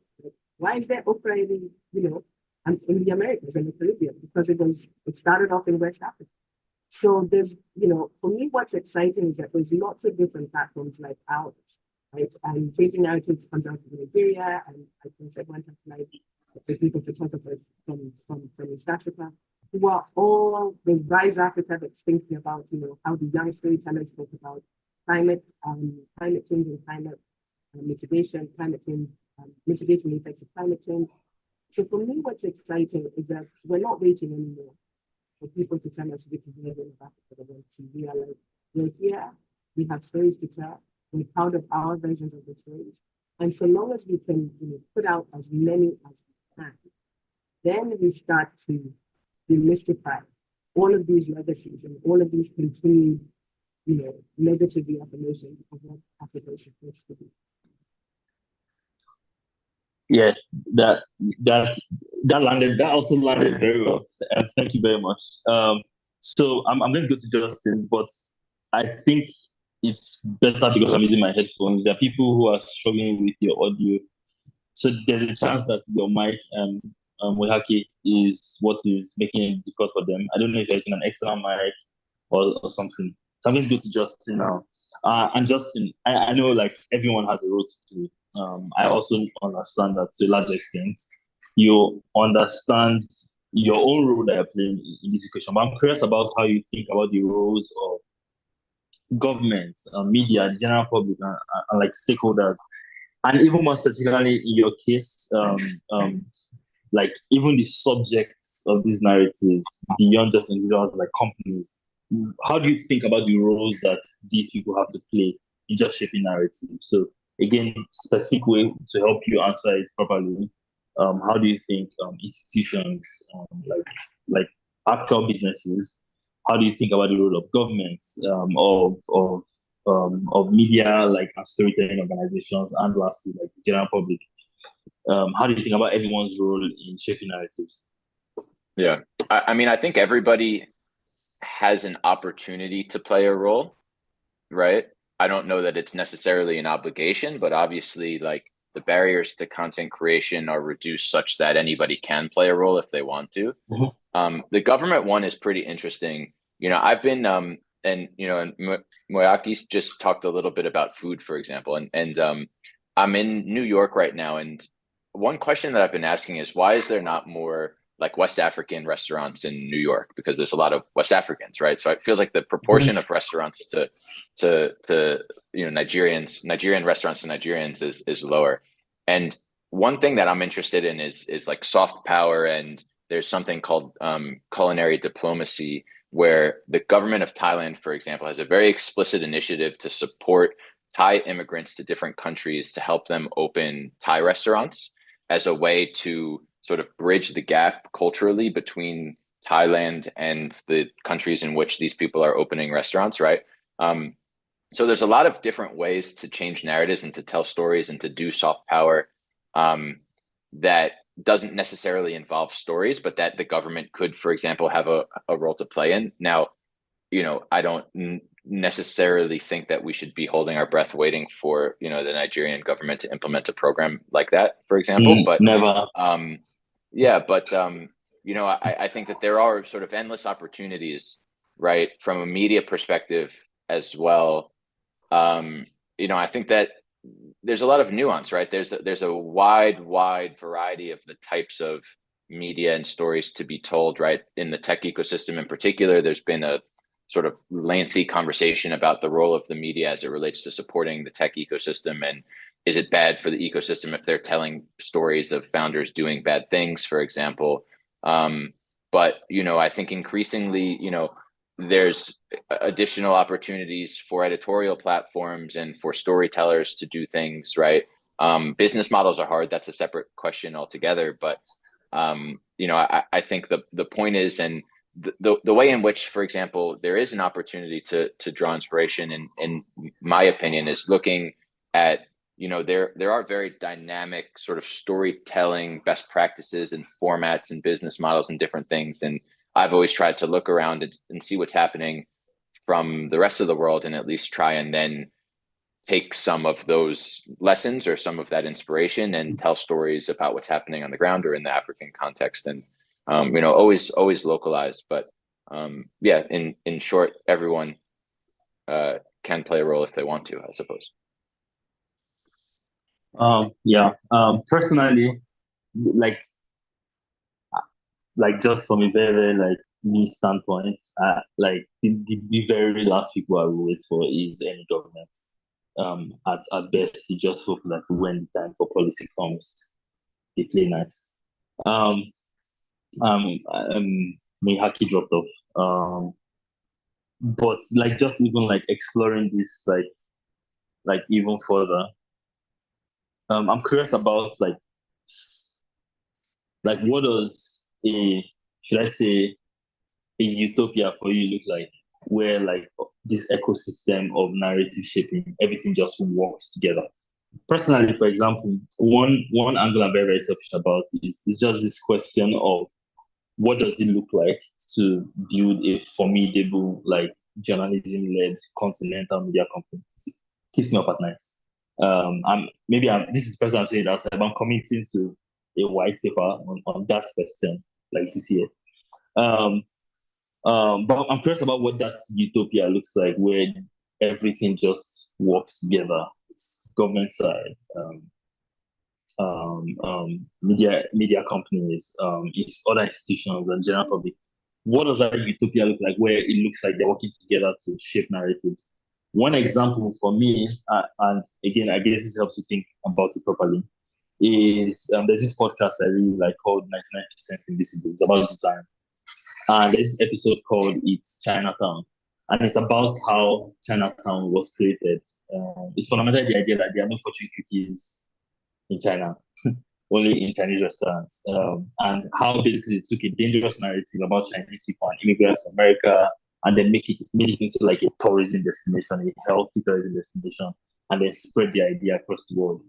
Why is there okra in, in the Americas and the Caribbean? Because it started off in West Africa. So there's, for me, what's exciting is that there's lots of different platforms like ours, right? And Changing Narratives comes out from Nigeria, and I think I went up like the people photographers from East Africa, who are all, there's Rise Africa that's thinking about, how the young storytellers talk about climate change and climate mitigation, climate change, mitigating the effects of climate change. So for me, what's exciting is that we're not waiting anymore for people to tell us which version of Africa they want to. We are like, we're here, we have stories to tell, we're proud of our versions of the stories. And so long as we can, put out as many as we can, then we start to demystify all of these legacies and all of these continued, negative reaffirmations of what Africa is supposed to be. Yes, that also landed very well. Thank you very much. So I'm going to go to Justin, but I think it's better because I'm using my headphones. There are people who are struggling with your audio, so there's a chance that your mic, Mwihaki, is what is making it difficult for them. I don't know if there's an external mic or something. So I'm going to go to Justin now. And Justin, I know like everyone has a role to play. I also understand that to a large extent, you understand your own role that you're playing in this equation. But I'm curious about how you think about the roles of government, media, the general public, and like stakeholders. And even more specifically in your case, like even the subjects of these narratives beyond just individuals like companies. How do you think about the roles that these people have to play in just shaping narratives? So again, specific way to help you answer it properly. How do you think institutions, like actual businesses, how do you think about the role of governments, of media, like storytelling organizations, and lastly, like the general public? How do you think about everyone's role in shaping narratives? Yeah, I mean, I think everybody has an opportunity to play a role, right? I don't know that it's necessarily an obligation, but obviously like the barriers to content creation are reduced such that anybody can play a role if they want to. Mm-hmm. The government one is pretty interesting. I've been, and Mwayaki's just talked a little bit about food, for example, and I'm in New York right now. And one question that I've been asking is, why is there not more like West African restaurants in New York? Because there's a lot of West Africans, right? So it feels like the proportion of restaurants to Nigerian restaurants to Nigerians is lower. And one thing that I'm interested in is like soft power, and there's something called culinary diplomacy, where the government of Thailand, for example, has a very explicit initiative to support Thai immigrants to different countries to help them open Thai restaurants as a way to sort of bridge the gap culturally between Thailand and the countries in which these people are opening restaurants, right? So there's a lot of different ways to change narratives and to tell stories and to do soft power that doesn't necessarily involve stories, but that the government could, for example, have a role to play in. Now, I don't necessarily think that we should be holding our breath waiting for, the Nigerian government to implement a program like that, for example. But never. I think that there are sort of endless opportunities, right, from a media perspective as well. I think that there's a lot of nuance, right? There's a wide variety of the types of media and stories to be told, right? In the tech ecosystem in particular, there's been a sort of lengthy conversation about the role of the media as it relates to supporting the tech ecosystem, and is it bad for the ecosystem if they're telling stories of founders doing bad things, for example. But I think increasingly, there's additional opportunities for editorial platforms and for storytellers to do things, right? Business models are hard. That's a separate question altogether. But I think the point is, and the way in which, for example, there is an opportunity to draw inspiration, in my opinion, is looking at, there are very dynamic sort of storytelling best practices and formats and business models and different things. And I've always tried to look around and see what's happening from the rest of the world, and at least try and then take some of those lessons or some of that inspiration and tell stories about what's happening on the ground or in the African context. And always localized, but yeah, in short, everyone can play a role if they want to, I suppose. Personally, like just from a very, very new standpoint, like the very last people I will wait for is any government. At best, you just hope that when the time for policy comes, they play nice. Mwihaki dropped off. But just even exploring this even further. I'm curious about what does should I say a utopia for you look like, where this ecosystem of narrative shaping, everything just works together. Personally, for example, one angle I'm very, very selfish about is just this question of what does it look like to build a formidable journalism-led continental media company. It keeps me up at night. This is the first time I'm saying it outside, but I'm committing to a white paper on that question this year. But I'm curious about what that utopia looks like, where everything just works together. It's government side, media companies, it's other institutions and general public. What does that utopia look like, where it looks like they're working together to shape narratives? One example for me, and again, I guess this helps you think about it properly, is there's this podcast I really like called 99% Invisible. It's about design. And there's this episode called It's Chinatown. And it's about how Chinatown was created. It's fundamentally the idea that there are no fortune cookies in China, only in Chinese restaurants. And how basically it took a dangerous narrative about Chinese people and immigrants in America, and then made it into a tourism destination, a healthy tourism destination, and then spread the idea across the world.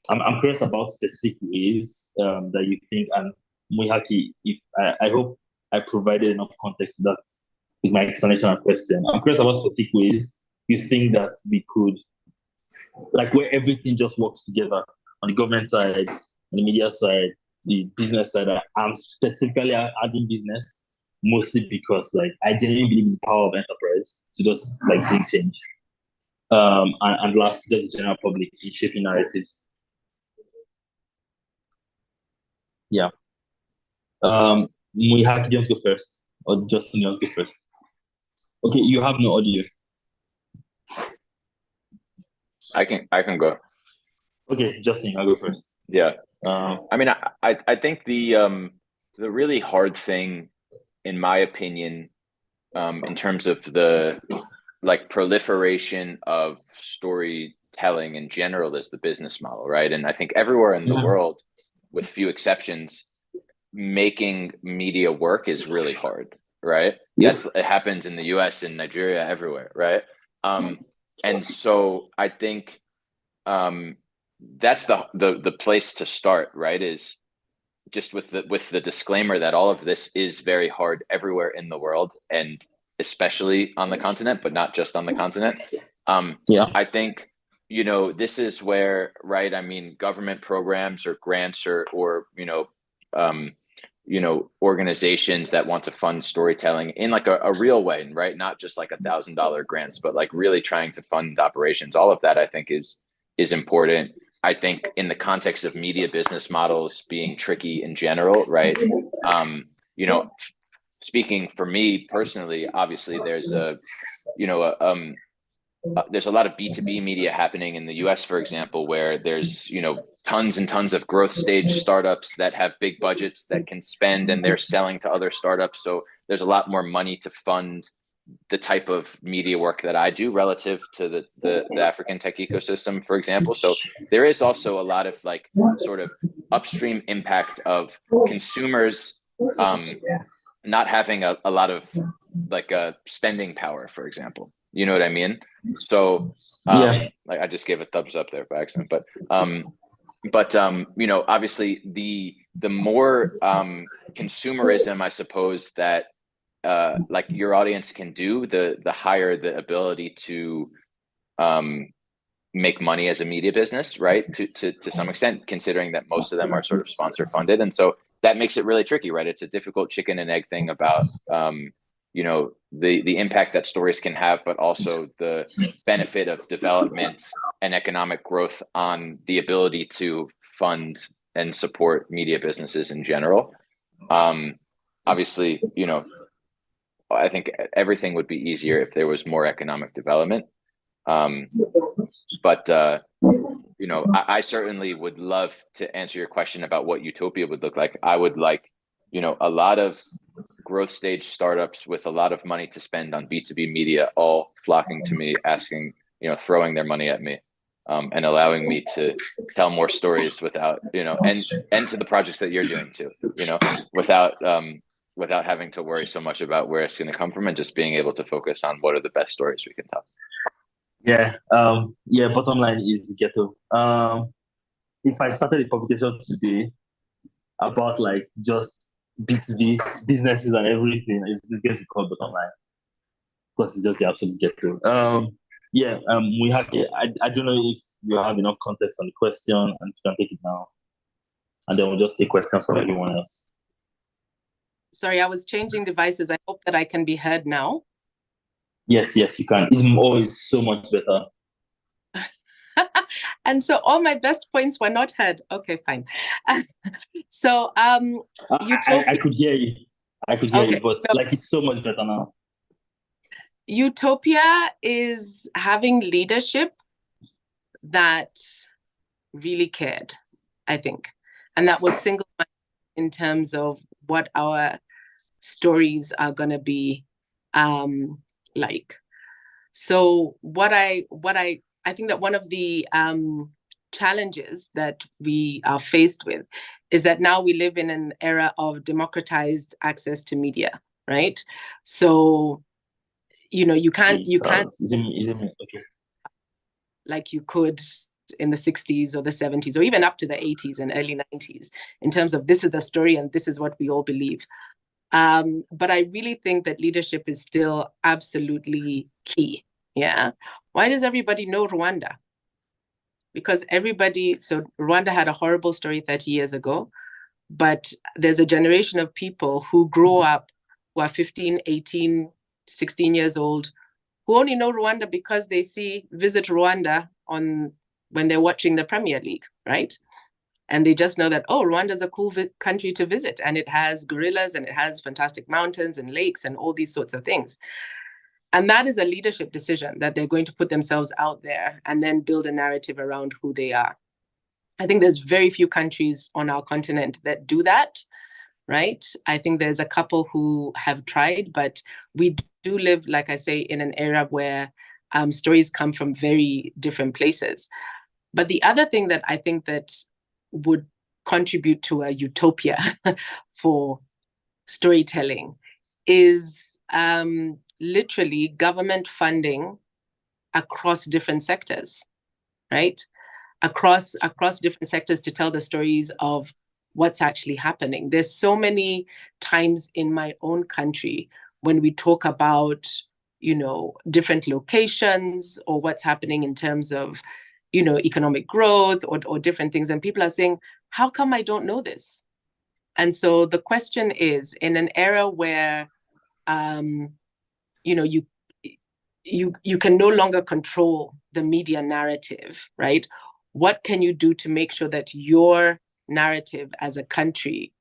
I'm curious about specific ways that you think, and Mwihaki, if I hope I provided enough context to that with my explanation and question. I'm curious about specific ways you think that we could, where everything just works together on the government side, on the media side, the business side. I'm specifically adding business, mostly because I genuinely believe in the power of enterprise to just bring change. And last, just the general public in shaping narratives. Yeah. Mwihaki, do you want to go first? Or Justin, you want to go first? Okay, you have no audio. I can go. Okay, Justin, I'll go first. Yeah. I think the really hard thing, in my opinion, in terms of the proliferation of storytelling in general, is the business model, right? And I think everywhere in the world, with few exceptions, making media work is really hard, right? It happens in the US, in Nigeria, everywhere, right? And so I think that's the place to start, right? Is just with the disclaimer that all of this is very hard everywhere in the world, and especially on the continent, but not just on the continent. I think this is where, right? Government programs or grants or organizations that want to fund storytelling in a real way, right? Not just $1,000 grants, but really trying to fund operations. All of that, I think, is is important. I think in the context of media business models being tricky in general, right? You know, speaking for me personally, obviously there's there's a lot of B2B media happening in the US, for example, where there's, tons and tons of growth stage startups that have big budgets that can spend, and they're selling to other startups. So there's a lot more money to fund the type of media work that I do relative to the African tech ecosystem, for example. So there is also a lot of like sort of upstream impact of consumers not having a lot of like spending power, for example. You know what I mean? So like I just gave a thumbs up there by accident, but obviously the more consumerism, I suppose, that like your audience can do, the higher the ability to make money as a media business, right? To some extent, considering that most of them are sort of sponsor funded. And so that makes it really tricky, right? It's a difficult chicken and egg thing about the impact that stories can have, but also the benefit of development and economic growth on the ability to fund and support media businesses in general. Obviously, I think everything would be easier if there was more economic development. But I certainly would love to answer your question about what utopia would look like. I would like, a lot of growth stage startups with a lot of money to spend on B2B media, all flocking to me, asking, throwing their money at me, and allowing me to tell more stories without, and to the projects that you're doing too, without having to worry so much about where it's going to come from, and just being able to focus on what are the best stories we can tell. Bottom line is ghetto. If I started a publication today about like just B2B businesses and everything, it's going to be called bottom line, because it's just the absolute ghetto. Mwihaki, I don't know if you have enough context on the question, and you can take it now, and then we'll just take questions from everyone else. Sorry, I was changing devices. I hope that I can be heard now. Yes, you can. It's always so much better. And so all my best points were not heard. Okay, fine. So I could hear you. I could hear you, but it's so much better now. Utopia is having leadership that really cared, I think. And that was single-minded in terms of what our stories are going to be like. So what I think that one of the challenges that we are faced with is that now we live in an era of democratized access to media, right? So you can't okay. like you could in the 60s or the 70s or even up to the 80s and early 90s in terms of this is the story and this is what we all believe. But I really think that leadership is still absolutely key. Yeah. Why does everybody know Rwanda? Because so Rwanda had a horrible story 30 years ago, but there's a generation of people who grow up, who are 15, 18, 16 years old, who only know Rwanda because they visit Rwanda when they're watching the Premier League, right? And they just know that, Rwanda is a cool country to visit, and it has gorillas and it has fantastic mountains and lakes and all these sorts of things. And that is a leadership decision that they're going to put themselves out there and then build a narrative around who they are. I think there's very few countries on our continent that do that, right? I think there's a couple who have tried, but we do live, like I say, in an era where stories come from very different places. But the other thing that I think that would contribute to a utopia for storytelling is literally government funding across different sectors, right? Across different sectors to tell the stories of what's actually happening. There's so many times in my own country when we talk about, different locations or what's happening in terms of, economic growth or different things. And people are saying, how come I don't know this? And so the question is, in an era where, you can no longer control the media narrative, right? What can you do to make sure that your narrative as a country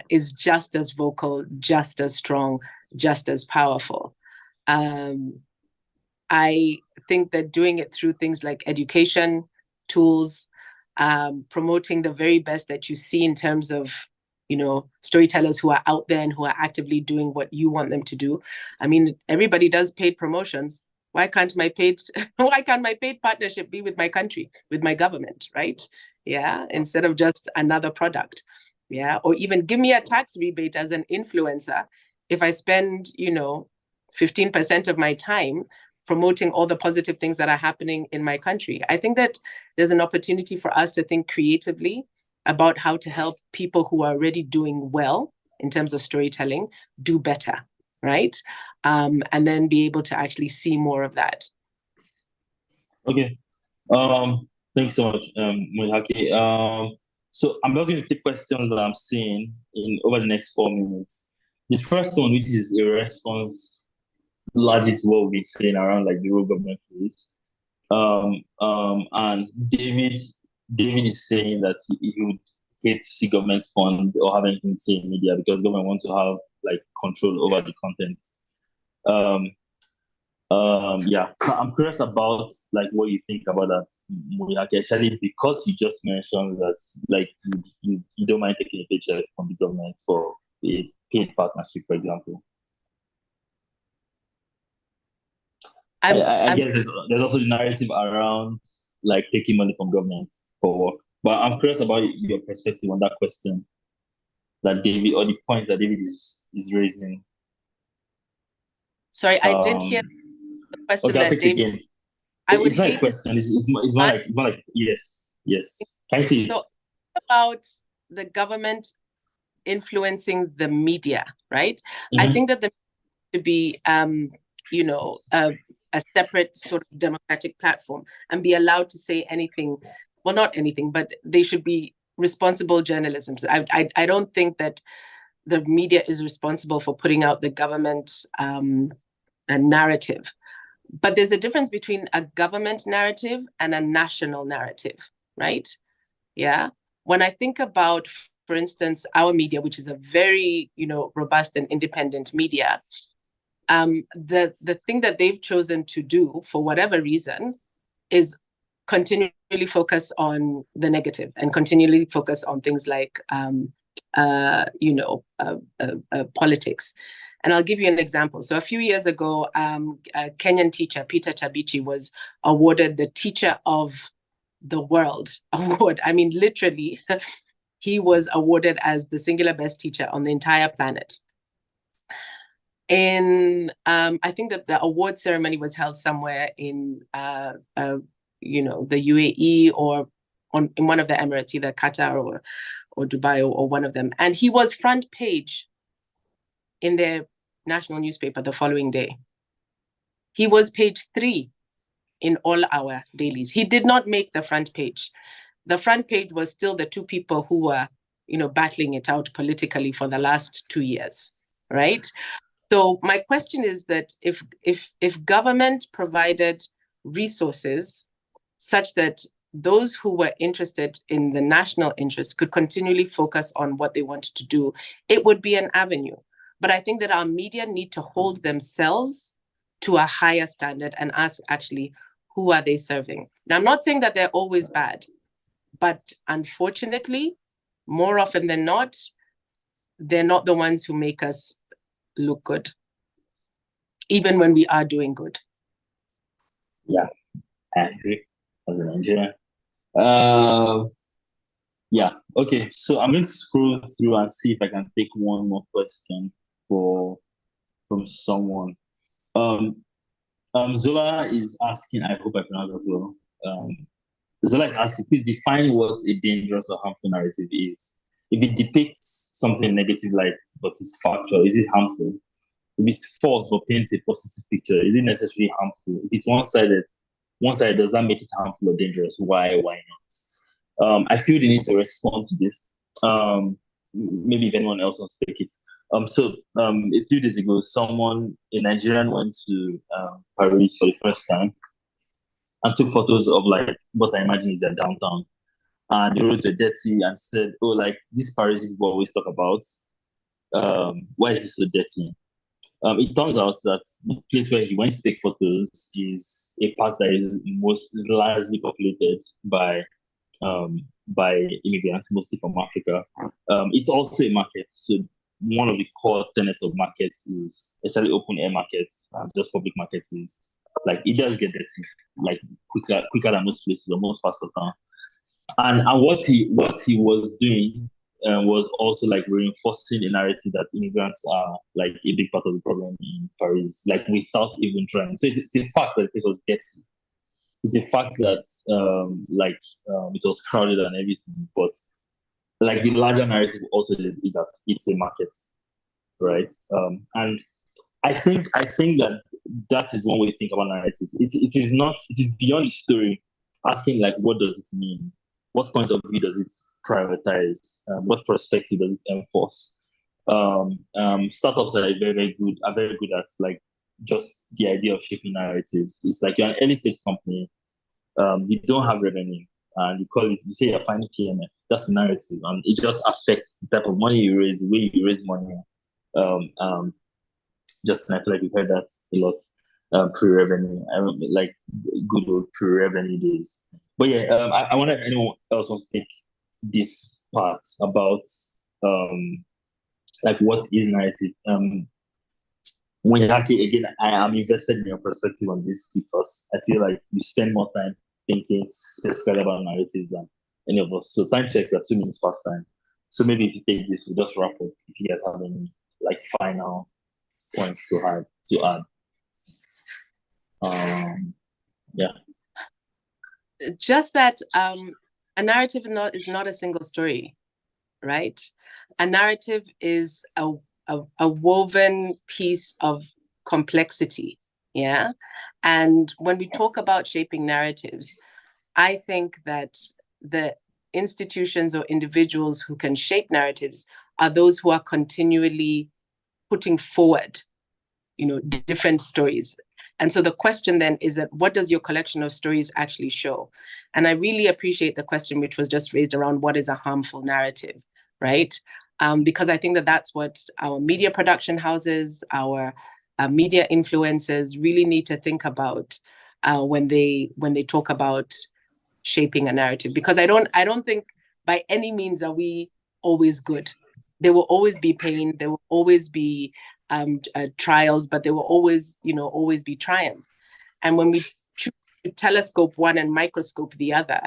is just as vocal, just as strong, just as powerful? I think that doing it through things like education, tools, promoting the very best that you see in terms of, you know, storytellers who are out there and who are actively doing what you want them to do. I mean, everybody does paid promotions. Why can't my paid partnership be with my country, with my government, right? Yeah, instead of just another product. Yeah, or even give me a tax rebate as an influencer if I spend, you know, 15% of my time promoting all the positive things that are happening in my country. I think that there's an opportunity for us to think creatively about how to help people who are already doing well in terms of storytelling do better, right? And then be able to actually see more of that. Okay. Thanks so much, Mwihaki. So I'm just going to take questions that I'm seeing in over the next 4 minutes. The first one, which is a response largely to what we've been saying around like the role government plays. And David is saying that he would hate to see government fund or have anything to say in media because government wants to have like control over the content. Yeah, so I'm curious about like what you think about that, Mwihaki, especially because you just mentioned that like you don't mind taking a paycheck from the government for a paid partnership, for example. I guess there's also the narrative around like taking money from government for work. But I'm curious about your perspective on that question that David, or the points that David is raising. Sorry, I didn't hear the question okay, I'll that take it David. again. I would it's not hate a question. It's more like yes. Can I see it? So about the government influencing the media, right? I think that the to be you know, a separate sort of democratic platform and be allowed to say anything, well, not anything, but they should be responsible journalism. I don't think that the media is responsible for putting out the government narrative. But there's a difference between a government narrative and a national narrative, right? Yeah. When I think about, for instance, our media, which is a very, you know, robust and independent media, the thing that they've chosen to do for whatever reason is continually focus on the negative and continually focus on things like politics. And I'll give you an example. So a few years ago, a Kenyan teacher, Peter Chabichi, was awarded the Teacher of the World award. I mean, literally, he was awarded as the singular best teacher on the entire planet. I think that the award ceremony was held somewhere in the UAE or in one of the Emirates, either Qatar or Dubai or one of them. And he was front page in their national newspaper the following day. He was page 3 in all our dailies. He did not make the front page. The front page was still the 2 people who were, you know, battling it out politically for the last 2 years, right? So my question is that if government provided resources such that those who were interested in the national interest could continually focus on what they wanted to do, it would be an avenue. But I think that our media need to hold themselves to a higher standard and ask actually, who are they serving? Now, I'm not saying that they're always bad, but unfortunately, more often than not, they're not the ones who make us look good, even when we are doing good. Yeah, I agree as a Nigerian. Yeah, okay. So I'm going to scroll through and see if I can take one more question from someone. Zola is asking, I hope I pronounced that well. Zola is asking, please define what a dangerous or harmful narrative is. If it depicts something negative like but is factual, is it harmful? If it's false but paints a positive picture, is it necessarily harmful? If it's one-sided, does that make it harmful or dangerous? Why not? I feel the need to respond to this. Maybe if anyone else wants to take it. A few days ago, a Nigerian went to Paris for the first time and took photos of like what I imagine is their downtown. And the roads were dirty and said, "Oh, like this Paris people always talk about. Why is this so dirty?" It turns out that the place where he went to take photos is a part that is largely populated by immigrants, mostly from Africa. It's also a market. So one of the core tenets of markets is, especially open air markets, just public markets, is like it does get dirty, like quicker than most places or most parts of town. And what he was doing was also like reinforcing the narrative that immigrants are like a big part of the problem in Paris, like without even trying. So it's a fact that the place was dirty. It's a fact that it was crowded and everything, but like the larger narrative also is that it's a market, right? And I think that is one way to think about narratives. It is beyond the story, asking like what does it mean? What point of view does it prioritize? What perspective does it enforce? Startups are very good at like just the idea of shaping narratives. It's like you're an early stage company, you don't have revenue, and you say you're finding PMF. That's the narrative, and it just affects the type of money you raise, the way you raise money. Just and I feel like we've heard that a lot pre-revenue. I remember like good old pre-revenue days. But yeah, I wonder if anyone else wants to take this part about like what is narrative. Mwihaki, again, I am invested in your perspective on this because I feel like you spend more time thinking specifically about narratives than any of us. So time check, we're 2 minutes past time. So maybe if you take this, we'll just wrap up if you guys have any like final points to add. Yeah. Just that a narrative is not a single story, right? A narrative is a woven piece of complexity, yeah? And when we talk about shaping narratives, I think that the institutions or individuals who can shape narratives are those who are continually putting forward, different stories. And so the question then is that what does your collection of stories actually show? And I really appreciate the question which was just raised around what is a harmful narrative, right? Because I think that that's what our media production houses, our media influencers really need to think about when they talk about shaping a narrative. Because I don't think by any means are we always good. There will always be pain. There will always be trials, but there will always be triumph. And when we choose to telescope one and microscope the other,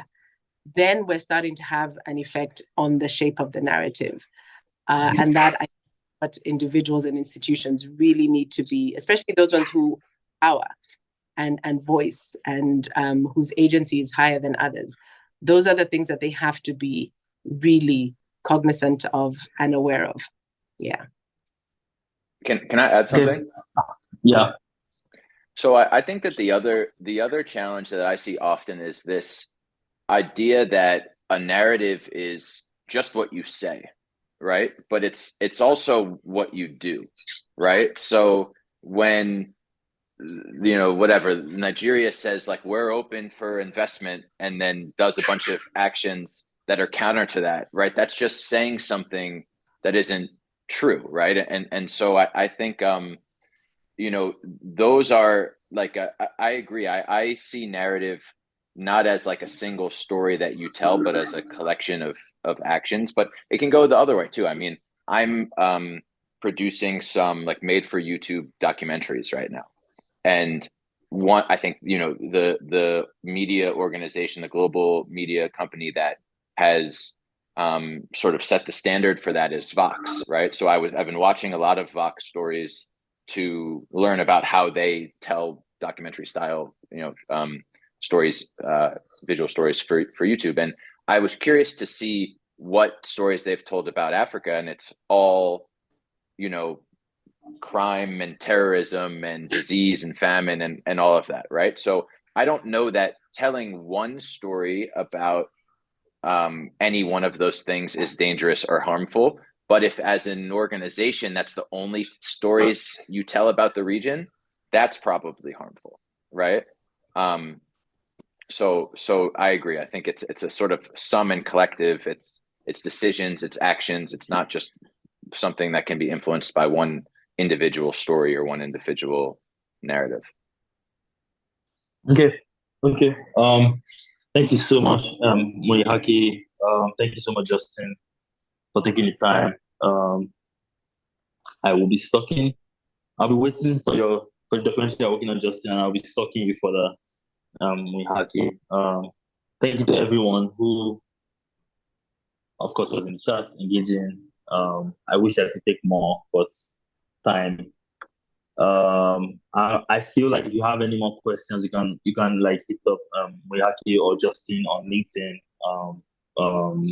then we're starting to have an effect on the shape of the narrative. And that I think what individuals and institutions really need to be, especially those ones who power and voice and whose agency is higher than others. Those are the things that they have to be really cognizant of and aware of. Yeah. Can I add something? Yeah. So I think that the other challenge that I see often is this idea that a narrative is just what you say, right? But it's also what you do, right? So when whatever Nigeria says like we're open for investment and then does a bunch of actions that are counter to that, right? That's just saying something that isn't true, right? And so I think those are like I agree. I see narrative not as like a single story that you tell, but as a collection of actions. But it can go the other way too. I mean, I'm producing some like made for YouTube documentaries right now. And I think, the media organization, the global media company that has sort of set the standard for that is Vox, right? So I've been watching a lot of Vox stories to learn about how they tell documentary style, stories, visual stories for YouTube. And I was curious to see what stories they've told about Africa, and it's all, crime and terrorism and disease and famine and all of that, right? So I don't know that telling one story about any one of those things is dangerous or harmful, But if as an organization, that's the only stories you tell about the region, that's probably harmful, right? So I agree. I think it's a sort of sum and collective. It's decisions, it's actions. It's not just something that can be influenced by one individual story or one individual narrative. Okay. Thank you so much, Mwihaki. Thank you so much, Justin, for taking the time. I will be stalking. I'll be waiting for the documentary you're working on, Justin, and I'll be stalking you for the Mwihaki. Thank you to everyone who, of course, was in the chat engaging. I wish I could take more, but time. I feel like if you have any more questions, you can like hit up Mwihaki or Justin on LinkedIn.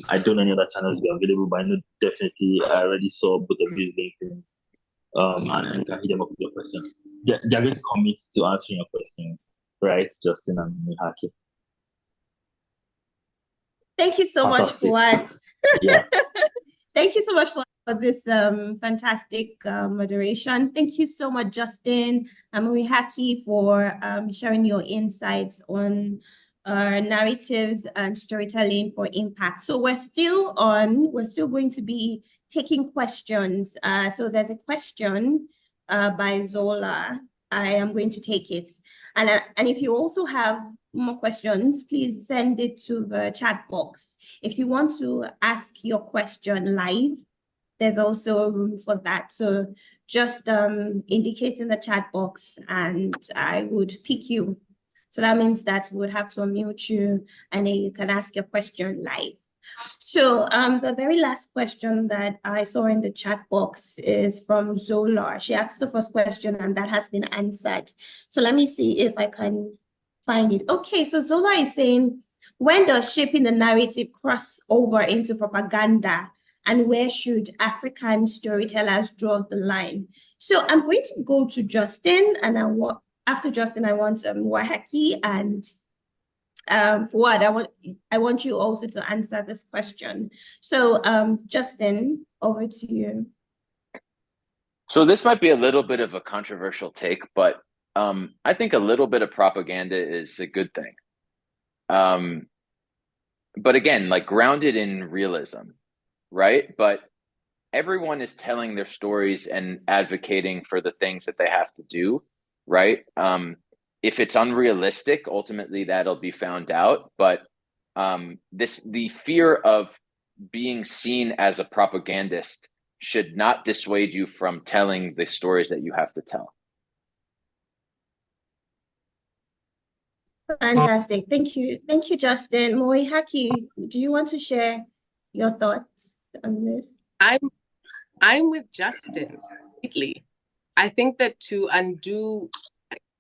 I don't know any other channels be available, but I know definitely I already saw both of these LinkedIn's. And you can hit them up with your questions. They're going to commit to answering your questions, right, Justin and Mwihaki? Thank you so much, Fantastic. Fuad. Yeah. Thank you so much for this fantastic moderation. Thank you so much, Justin and Mwihaki, for sharing your insights on narratives and storytelling for impact. So we're still going to be taking questions. So there's a question by Zola. I am going to take it. And if you also have more questions, please send it to the chat box. If you want to ask your question live, there's also room for that. So just indicate in the chat box and I would pick you. So that means that we would have to unmute you and then you can ask your question live. So the very last question that I saw in the chat box is from Zola. She asked the first question and that has been answered. So let me see if I can find it. Okay, so Zola is saying, when does shaping the narrative cross over into propaganda, and where should African storytellers draw the line? So I'm going to go to Justin, and after Justin, I want Mwihaki and Fuad. I want you also to answer this question. So Justin, over to you. So this might be a little bit of a controversial take, but I think a little bit of propaganda is a good thing. But again, like grounded in realism, right? But everyone is telling their stories and advocating for the things that they have to do, right? If it's unrealistic, ultimately that'll be found out. But the fear of being seen as a propagandist should not dissuade you from telling the stories that you have to tell. Fantastic. Thank you. Thank you, Justin. Mwihaki, do you want to share your thoughts on this? I'm with Justin completely. I think that to undo,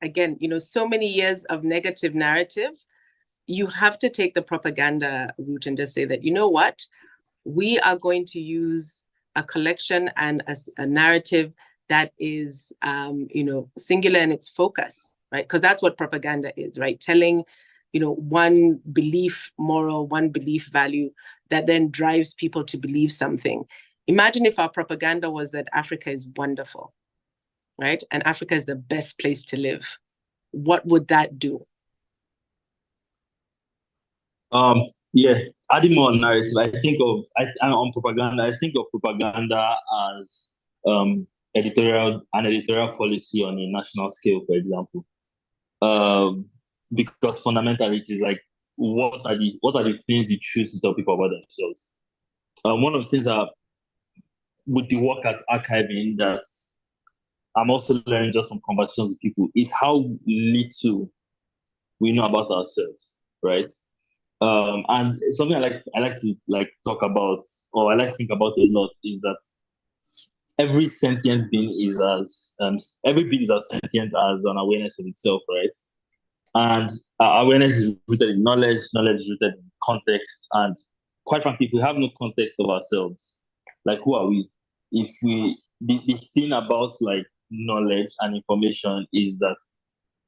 again, so many years of negative narrative, you have to take the propaganda route and just say that, you know what, we are going to use a collection and a narrative that is, singular in its focus, right? Because that's what propaganda is, right? Telling, one belief moral, one belief value that then drives people to believe something. Imagine if our propaganda was that Africa is wonderful, right? And Africa is the best place to live. What would that do? Yeah, adding more narrative. On propaganda. I think of propaganda as an editorial policy on a national scale, for example. Because fundamentally, it is like what are the things you choose to tell people about themselves. One of the things that with the work at archiving that I'm also learning just from conversations with people is how little we know about ourselves, right? And something I like to talk about, or I like to think about a lot, is that every sentient being is as sentient as an awareness of itself, right? And awareness is rooted in knowledge is rooted in context, and quite frankly, if we have no context of ourselves, like who are we? The thing about like knowledge and information is that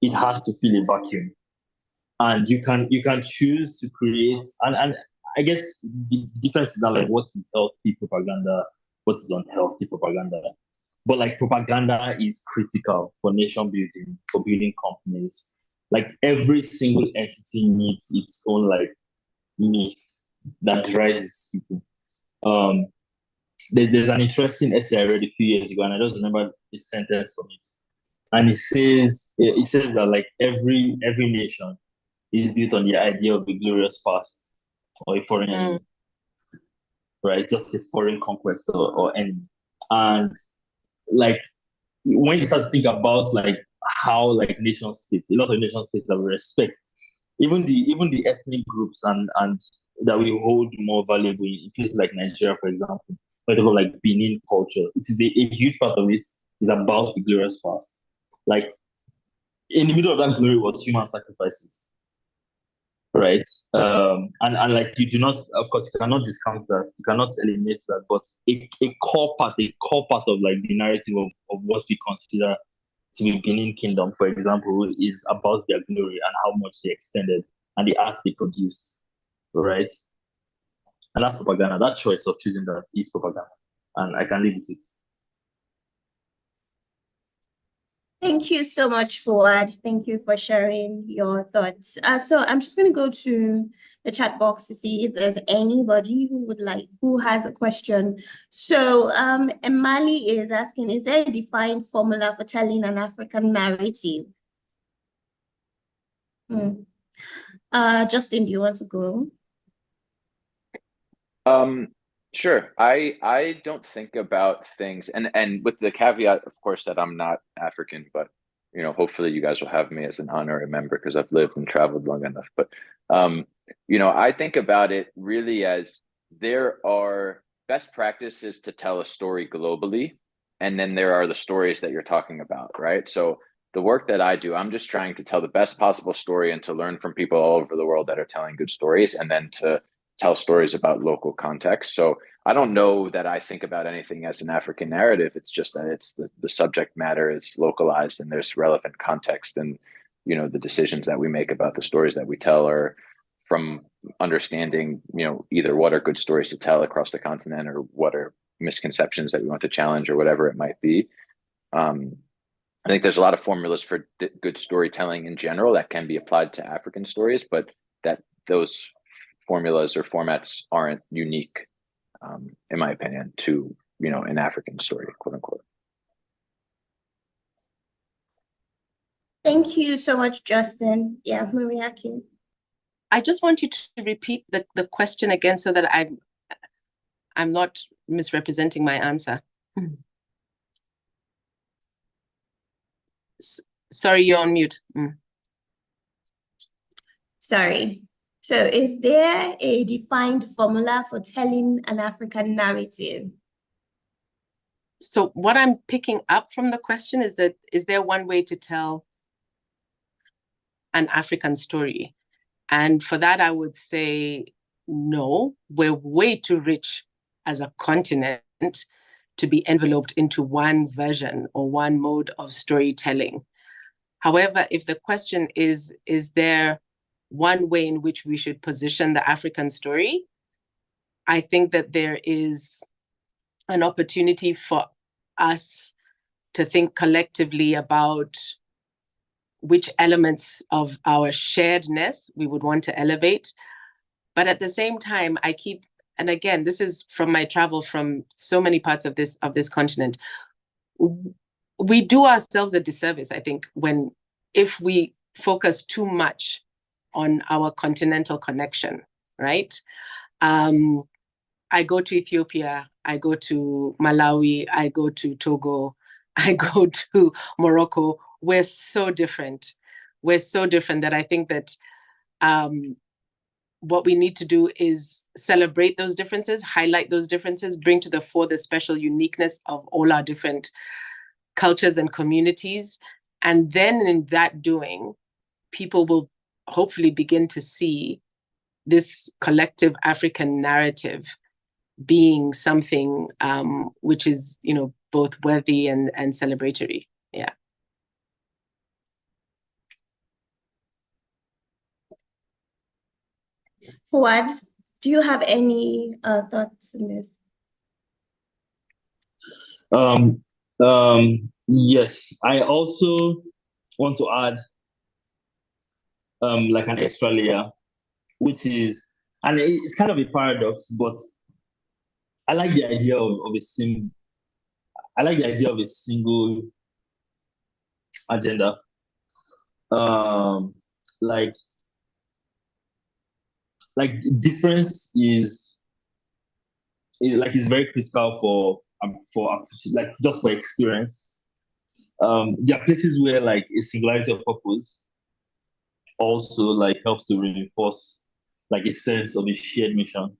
it has to fill a vacuum. And you can choose to create, and I guess the difference is not like what is healthy propaganda what is unhealthy propaganda. But like propaganda is critical for nation building, for building companies. Like every single entity needs its own like myth that drives its people. There's an interesting essay I read a few years ago, and I just remember this sentence from it. And it says that like every nation is built on the idea of a glorious past or a foreign enemy, right? Just a foreign conquest or enemy. And like when you start to think about like how like nation states, a lot of nation states that we respect, even the ethnic groups and that we hold more valuable in places like Nigeria, for example, whatever like Benin culture, it is a huge part of it is about the glorious past. Like in the middle of that glory was human sacrifices, right? And like you do not, of course, you cannot discount that, you cannot eliminate that, but a core part of like the narrative of what we consider to be Benin Kingdom, for example, is about their glory and how much they extended and the art they produce, right? And that's propaganda. That choice of choosing that is propaganda, and I can live with it. Thank you so much, Fuad. Thank you for sharing your thoughts. So I'm just going to go to the chat box to see if there's anybody who has a question. So Emali is asking, is there a defined formula for telling an African narrative? Justin, do you want to go? Sure. I don't think about things, and with the caveat, of course, that I'm not African, but you know, hopefully you guys will have me as an honorary member because I've lived and traveled long enough. But you know, I think about it really as there are best practices to tell a story globally, and then there are the stories that you're talking about, right? So the work that I do, I'm just trying to tell the best possible story and to learn from people all over the world that are telling good stories, and then to tell stories about local context. So I don't know that I think about anything as an African narrative. It's just that it's the subject matter is localized and there's relevant context, and you know, the decisions that we make about the stories that we tell are from understanding, you know, either what are good stories to tell across the continent or what are misconceptions that we want to challenge or whatever it might be. I think there's a lot of formulas for good storytelling in general that can be applied to African stories, but that those formulas or formats aren't unique, in my opinion, to, you know, an African story, quote unquote. Thank you so much, Justin. Yeah, Mwihaki. I just want you to repeat the question again so that I'm not misrepresenting my answer. Sorry, you're on mute. Sorry. So is there a defined formula for telling an African narrative? So what I'm picking up from the question is that, is there one way to tell an African story? And for that, I would say, no, we're way too rich as a continent to be enveloped into one version or one mode of storytelling. However, if the question is there one way in which we should position the African story, I think that there is an opportunity for us to think collectively about which elements of our sharedness we would want to elevate. But at the same time, and again, this is from my travel from so many parts of this continent, we do ourselves a disservice, I think, if we focus too much on our continental connection, right? I go to Ethiopia, I go to Malawi, I go to Togo, I go to Morocco. We're so different. We're so different that I think that what we need to do is celebrate those differences, highlight those differences, bring to the fore the special uniqueness of all our different cultures and communities. And then in that doing, people will hopefully begin to see this collective African narrative being something which is, you know, both worthy and celebratory. Yeah. Fuad, do you have any thoughts on this? Yes, I also want to add like an extra layer, which is, and it's kind of a paradox, but I like the idea of a I like the idea of a single agenda. Um, like difference is very critical for like just for experience. There are places where like a singularity of purpose also like helps to reinforce like a sense of a shared mission,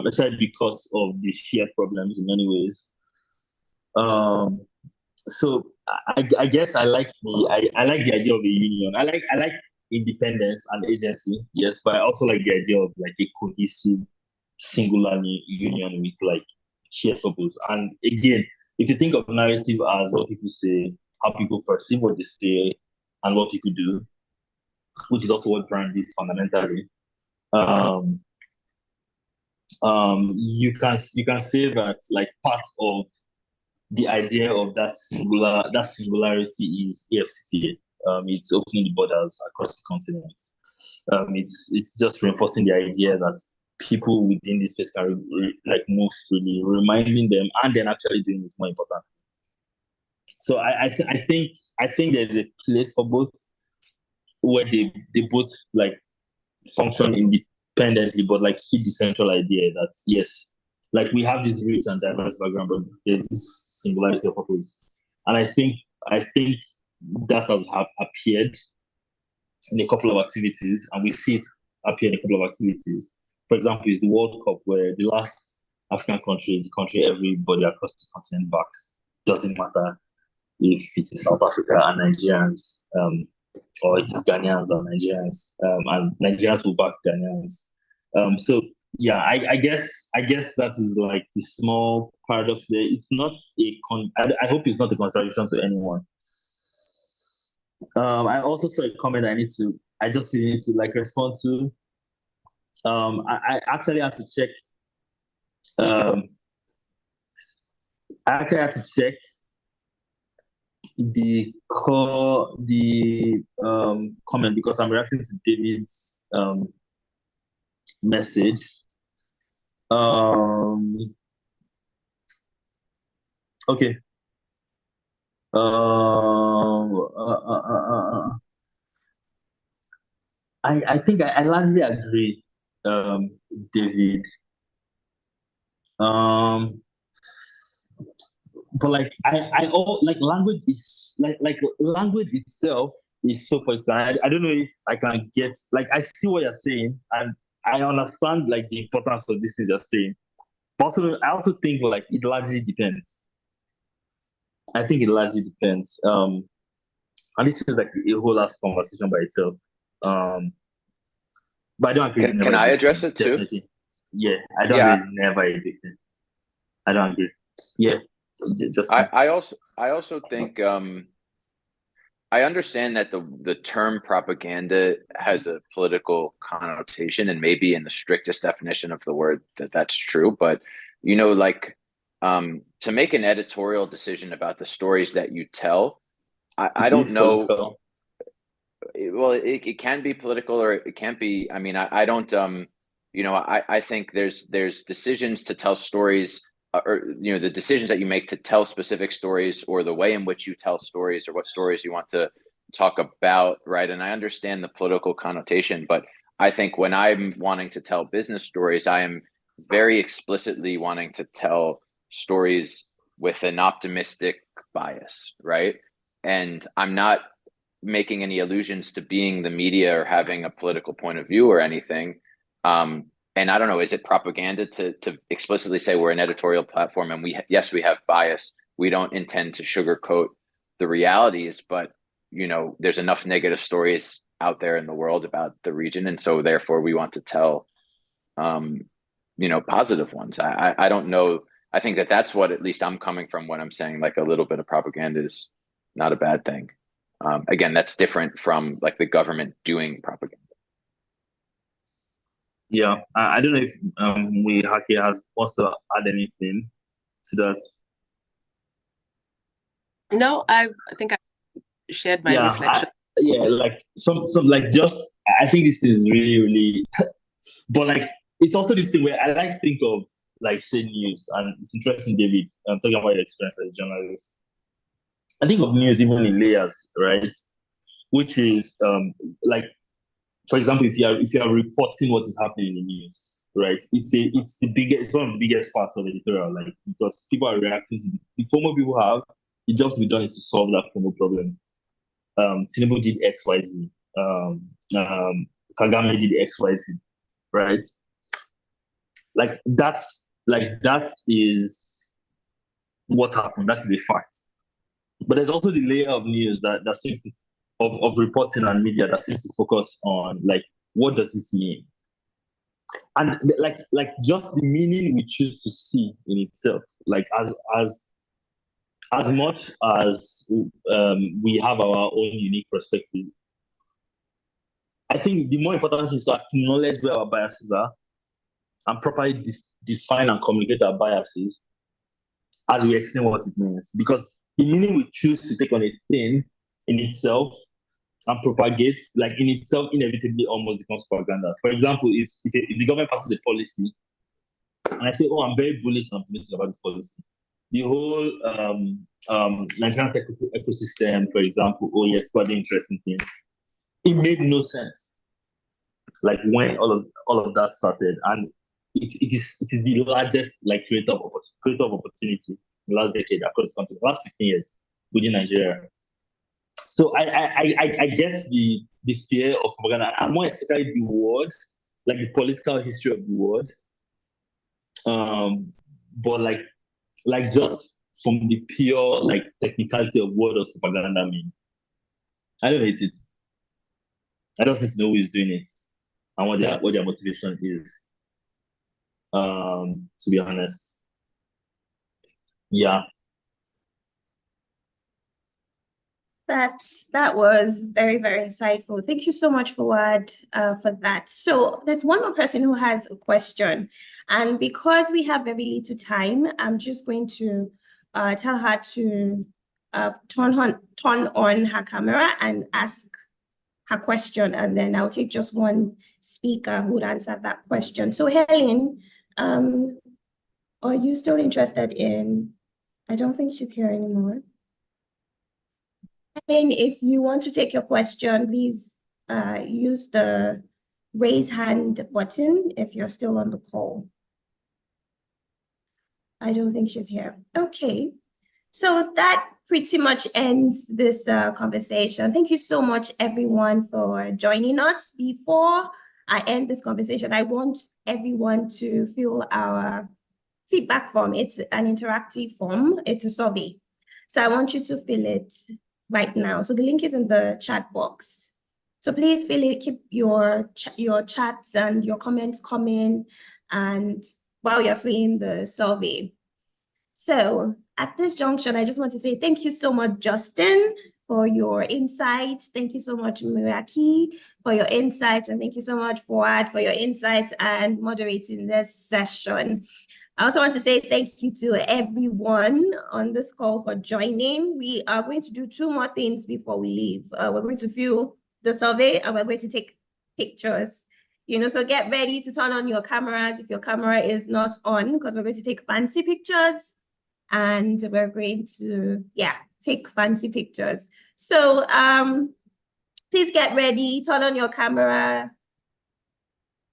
especially because of the shared problems in many ways. Um, so I guess I like the idea of a union. I like independence and agency, yes, but I also like the idea of like a cohesive singular union with like shared purpose. And again, if you think of narrative as what people say, how people perceive what they say, and what people do, which is also what brand is fundamentally. Um, you can say that like part of the idea of that singularity is AFCTA. It's opening the borders across the continent. It's just reinforcing the idea that people within this space can like move freely, reminding them, and then actually doing it more important. So I think there's a place for both, where they both like function independently, but like keep the central idea that yes, like we have this rich and diverse background, but there's this singularity of purpose. And I think that has appeared in a couple of activities, and we see it appear in a couple of activities. For example, is the World Cup, where the last African country is the country everybody across the continent backs. Doesn't matter if it's South Africa and Nigerians, or it's Ghanaians and Nigerians, and Nigerians will back Ghanaians. So yeah, I guess that is like the small paradox there. It's not I hope it's not a contradiction to anyone. I also saw a comment I just need to like respond to. I actually had to check. I actually had to check the comment, because I'm reacting to David's message. Okay. I think I largely agree, David. But like like language is like language itself is so political. I don't know if I can get, like, I see what you're saying, and I understand like the importance of this thing you're saying. But also, I also think like it largely depends. I think it largely depends. And this is like a whole last conversation by itself. But I don't agree. Can I address it too? Definitely. Yeah, I don't agree. It's never a big thing. I don't agree. Yeah, just. I also think I understand that the term propaganda has a political connotation, and maybe in the strictest definition of the word that's true. But you know, like to make an editorial decision about the stories that you tell, I don't know. Political. Well, it can be political, or it can't be. I mean, I don't you know, I think there's decisions to tell stories, or you know, the decisions that you make to tell specific stories, or the way in which you tell stories, or what stories you want to talk about, right? And I understand the political connotation, but I think when I'm wanting to tell business stories, I am very explicitly wanting to tell stories with an optimistic bias, right? And I'm not making any allusions to being the media or having a political point of view or anything. And I don't know, is it propaganda to explicitly say we're an editorial platform and yes, we have bias. We don't intend to sugarcoat the realities, but you know, there's enough negative stories out there in the world about the region, and so therefore we want to tell, you know, positive ones. I don't know. I think that's what at least I'm coming from when I'm saying like a little bit of propaganda is not a bad thing. Again, that's different from like the government doing propaganda. Yeah, I don't know if Mwihaki has also add anything to that. No, I think I shared my Yeah, reflection. like some like just I think this is really, really but like it's also this thing where I like to think of like say news, and it's interesting, David. I'm talking about your experience as a journalist. I think of news even in layers, right? Which is like, for example, if you are reporting what is happening in the news, right? It's one of the biggest parts of editorial, like because people are reacting to the FOMO people have. The job to be done is to solve that FOMO problem. Tinubu did XYZ. Kagame did XYZ, right? Like that is what happened. That is a fact. But there's also the layer of news that seems to, of reporting and media that seems to focus on like what does it mean, and like just the meaning we choose to see in itself. Like as much as we have our own unique perspective, I think the more important thing is to acknowledge where our biases are and properly define and communicate our biases as we explain what it means. Because the meaning we choose to take on a thing in itself and propagate, like in itself, inevitably almost becomes propaganda. For example, if the government passes a policy, and I say, oh, I'm very bullish and optimistic about this policy, the whole Nigerian tech ecosystem, for example, oh yes, quite interesting things. It made no sense. Like when all of that started, and it is the largest like creator of opportunity in the last decade across the country, the last 15 years within Nigeria. So I guess the fear of propaganda, and more especially the word, like the political history of the word. But like just from the pure like technicality of what does propaganda mean, I don't hate it. I just need to know who is doing it and what their motivation is. To be honest, yeah. That was very, very insightful. Thank you so much, Fuad, for that. So there's one more person who has a question. And because we have very little time, I'm just going to tell her to turn on her camera and ask her question. And then I'll take just one speaker who would answer that question. So Helen, are you still interested in, I don't think she's here anymore. Helen, if you want to take your question, please use the raise hand button if you're still on the call. I don't think she's here. Okay, so that pretty much ends this conversation. Thank you so much, everyone, for joining us. Before I end this conversation, I want everyone to fill our feedback form. It's an interactive form. It's a survey. So I want you to fill it right now. So the link is in the chat box. So please fill it, keep your chats and your comments coming and while you're filling the survey. So at this junction, I just want to say thank you so much, Justin, for your insights. Thank you so much, Mwihaki, for your insights. And thank you so much, Fuad, for your insights and moderating this session. I also want to say thank you to everyone on this call for joining. We are going to do two more things before we leave. We're going to fill the survey and we're going to take pictures. So get ready to turn on your cameras if your camera is not on, because we're going to take fancy pictures and we're going to, take fancy pictures. So please get ready, turn on your camera.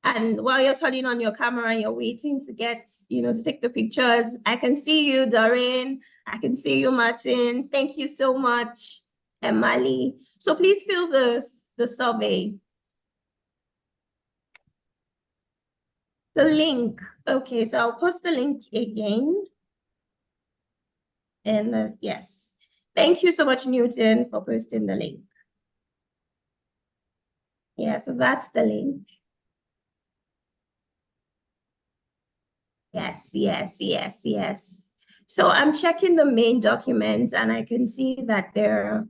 And while you're turning on your camera and you're waiting to get, to take the pictures, I can see you, Doreen. I can see you, Martin. Thank you so much, Emily. So please fill the survey. The link. Okay, so I'll post the link again. And yes, thank you so much, Newton, for posting the link. Yeah, so that's the link. Yes. So I'm checking the main documents and I can see that there are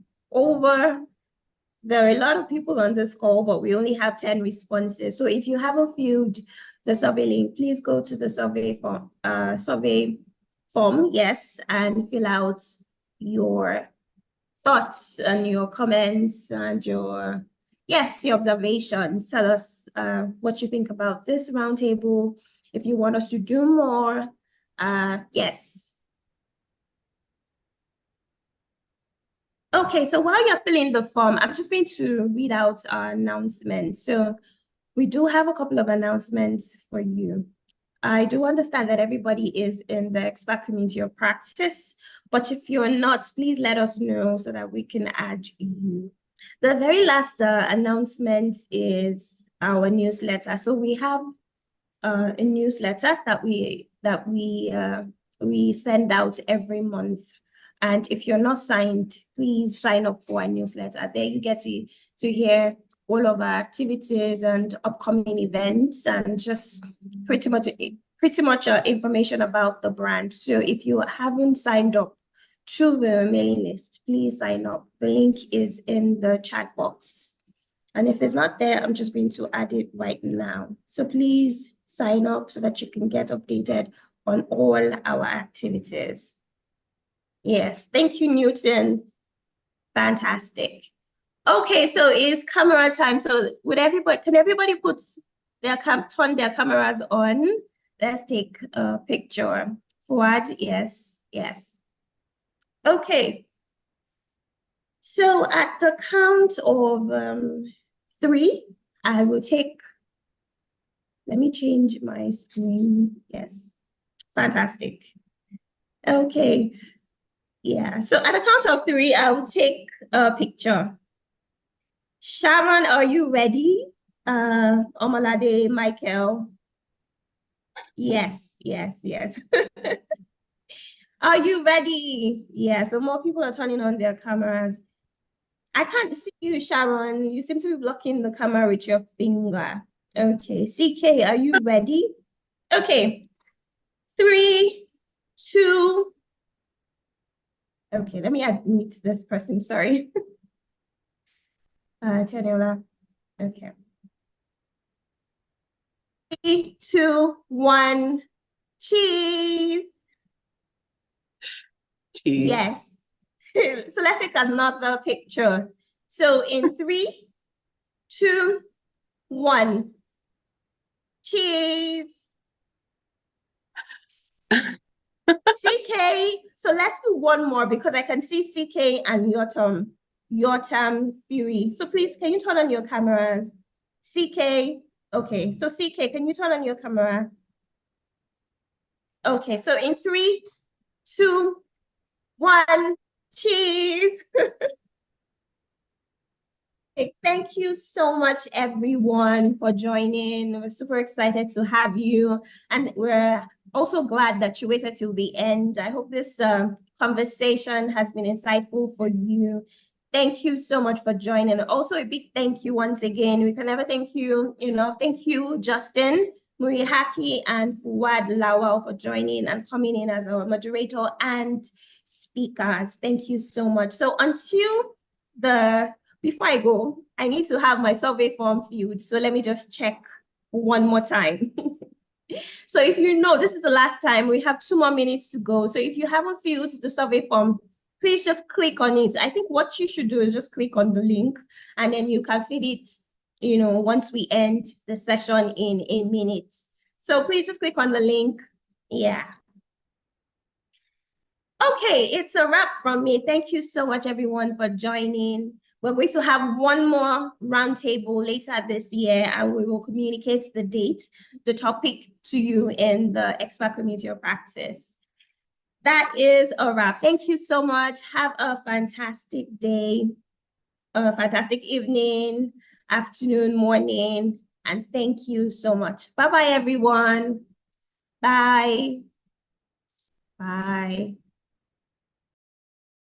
a lot of people on this call, but we only have 10 responses. So if you haven't filled the survey link, please go to the survey form, yes, and fill out your thoughts and your comments and your observations. Tell us what you think about this roundtable. If you want us to do more, yes. Okay, so while you're filling the form, I'm just going to read out our announcements. So we do have a couple of announcements for you. I do understand that everybody is in the expert community of practice, but if you're not, please let us know so that we can add you. The very last announcement is our newsletter. So we have a newsletter that we send out every month. And if you're not signed, please sign up for our newsletter. There you get to hear all of our activities and upcoming events and just pretty much information about the brand. So if you haven't signed up to the mailing list, please sign up. The link is in the chat box. And if it's not there, I'm just going to add it right now. So please sign up so that you can get updated on all our activities. Yes, thank you, Newton. Fantastic. Okay, so it's camera time. So can everybody turn their cameras on? Let's take a picture. Fu'ad, yes. Okay. So at the count of 3, I will take, let me change my screen. Yes, fantastic. Okay, yeah, so at the count of 3, I will take a picture. Sharon, are you ready? Omalade, Michael. Yes. Are you ready? Yeah, so more people are turning on their cameras. I can't see you, Sharon. You seem to be blocking the camera with your finger. Okay, CK, are you ready? Okay, 3, 2. Okay, let me admit this person, sorry. Teniola, okay. 3, 2, 1, cheese. Cheese. Yes. So let's take another picture. So in 3, 2, 1, cheese. CK, so let's do one more because I can see CK and Yotam Fury. So please, can you turn on your cameras? CK, okay, so CK, can you turn on your camera? Okay, so in 3, 2, 1, cheese. Okay, thank you so much, everyone, for joining. We're super excited to have you, and we're also glad that you waited till the end. I hope this conversation has been insightful for you. Thank you so much for joining. Also, a big thank you once again. We can never thank you enough. Thank you, Justin, Mwihaki, and Fu'ad Lawal for joining and coming in as our moderator and speakers. Thank you so much. So before I go, I need to have my survey form filled. So let me just check one more time. So if you know this is the last time, we have 2 more minutes to go. So if you haven't filled the survey form, please just click on it. I think what you should do is just click on the link and then you can fill it, once we end the session in a minute. So please just click on the link. Yeah. Okay, it's a wrap from me. Thank you so much, everyone, for joining. We're going to have one more roundtable later this year, and we will communicate the date, the topic to you in the expert community of practice. That is a wrap. Thank you so much. Have a fantastic day, a fantastic evening, afternoon, morning, and thank you so much. Bye-bye, everyone. Bye. Bye.